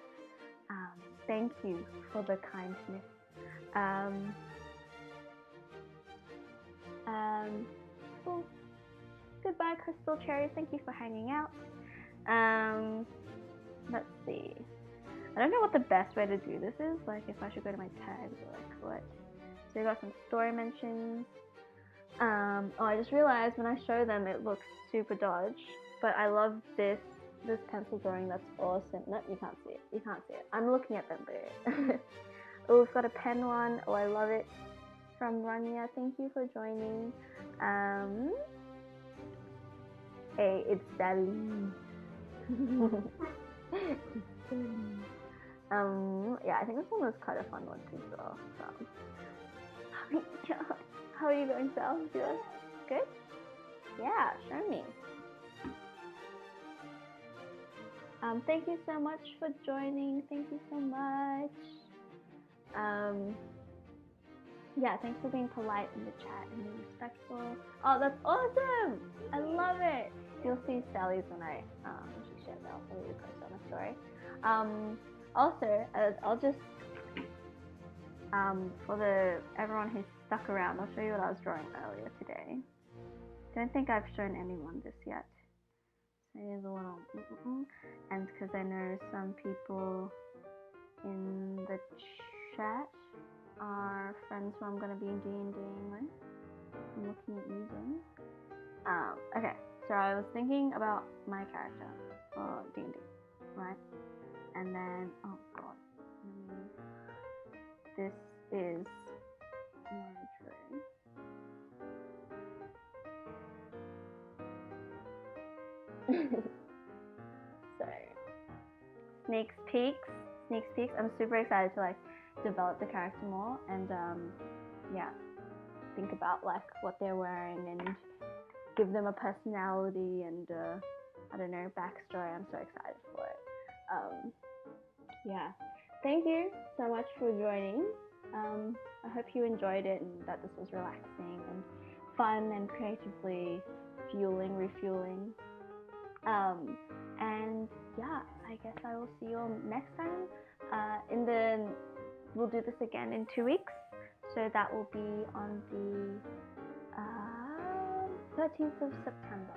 Thank you for the kindness. Cool. Goodbye, Crystal Cherries. Thank you for hanging out. Let's see. I don't know what the best way to do this is. Like, if I should go to my tags or like what. So we got some story mentions. Oh, I just realized when I show them, it looks super dodge. But I love this pencil drawing. That's awesome. No, you can't see it. You can't see it. I'm looking at them, but oh, we've got a pen one. Oh, I love it. From Rania, thank you for joining. Hey, it's Sally. Yeah, I think this one was quite a fun one to draw. So, how are you going, Sal? Good? Yeah, show me. Thank you so much for joining. Thank you so much. Yeah, thanks for being polite in the chat and being respectful. Oh, that's awesome! I love it. You'll see Sally's when she shares that. I'll probably post on the story. Also, I'll just for everyone who's stuck around, I'll show you what I was drawing earlier today. Don't think I've shown anyone this yet. So here's a little and because I know some people in the chat are friends who I'm going to be D&Ding with. I'm looking at you, Jen. Okay, so I was thinking about my character for D&D, right? And then, oh god, this is my tree. So, sneak peeks. I'm super excited to like develop the character more and yeah, think about like what they're wearing and give them a personality and I don't know, backstory. I'm so excited for it. Yeah, thank you so much for joining. I hope you enjoyed it and that this was relaxing and fun and creatively refueling. And yeah, I guess I will see you all next time. We'll do this again in 2 weeks, so that will be on the 13th of September.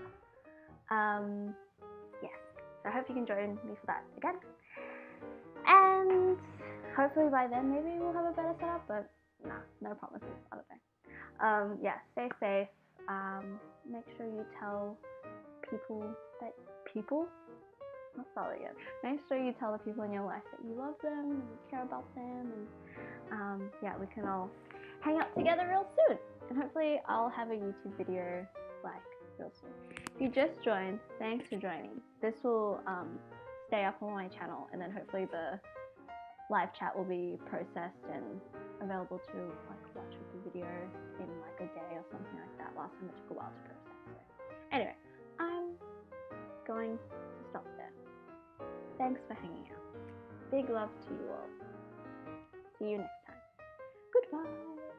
Yes, so I hope you can join me for that again. And hopefully by then maybe we'll have a better setup, but nah, no promises, I don't know. Yeah, stay safe. Make sure you tell people. Let's start again. Make sure you tell the people in your life that you love them and you care about them, and yeah, we can all hang out together real soon. And hopefully I'll have a YouTube video like real soon. If you just joined, thanks for joining. This will stay up on my channel, and then hopefully the live chat will be processed and available to like watch with the video in like a day or something like that. Last time it took a while to process. So anyway, I'm going to stop there. Thanks for hanging out. Big love to you all. See you next time. Goodbye.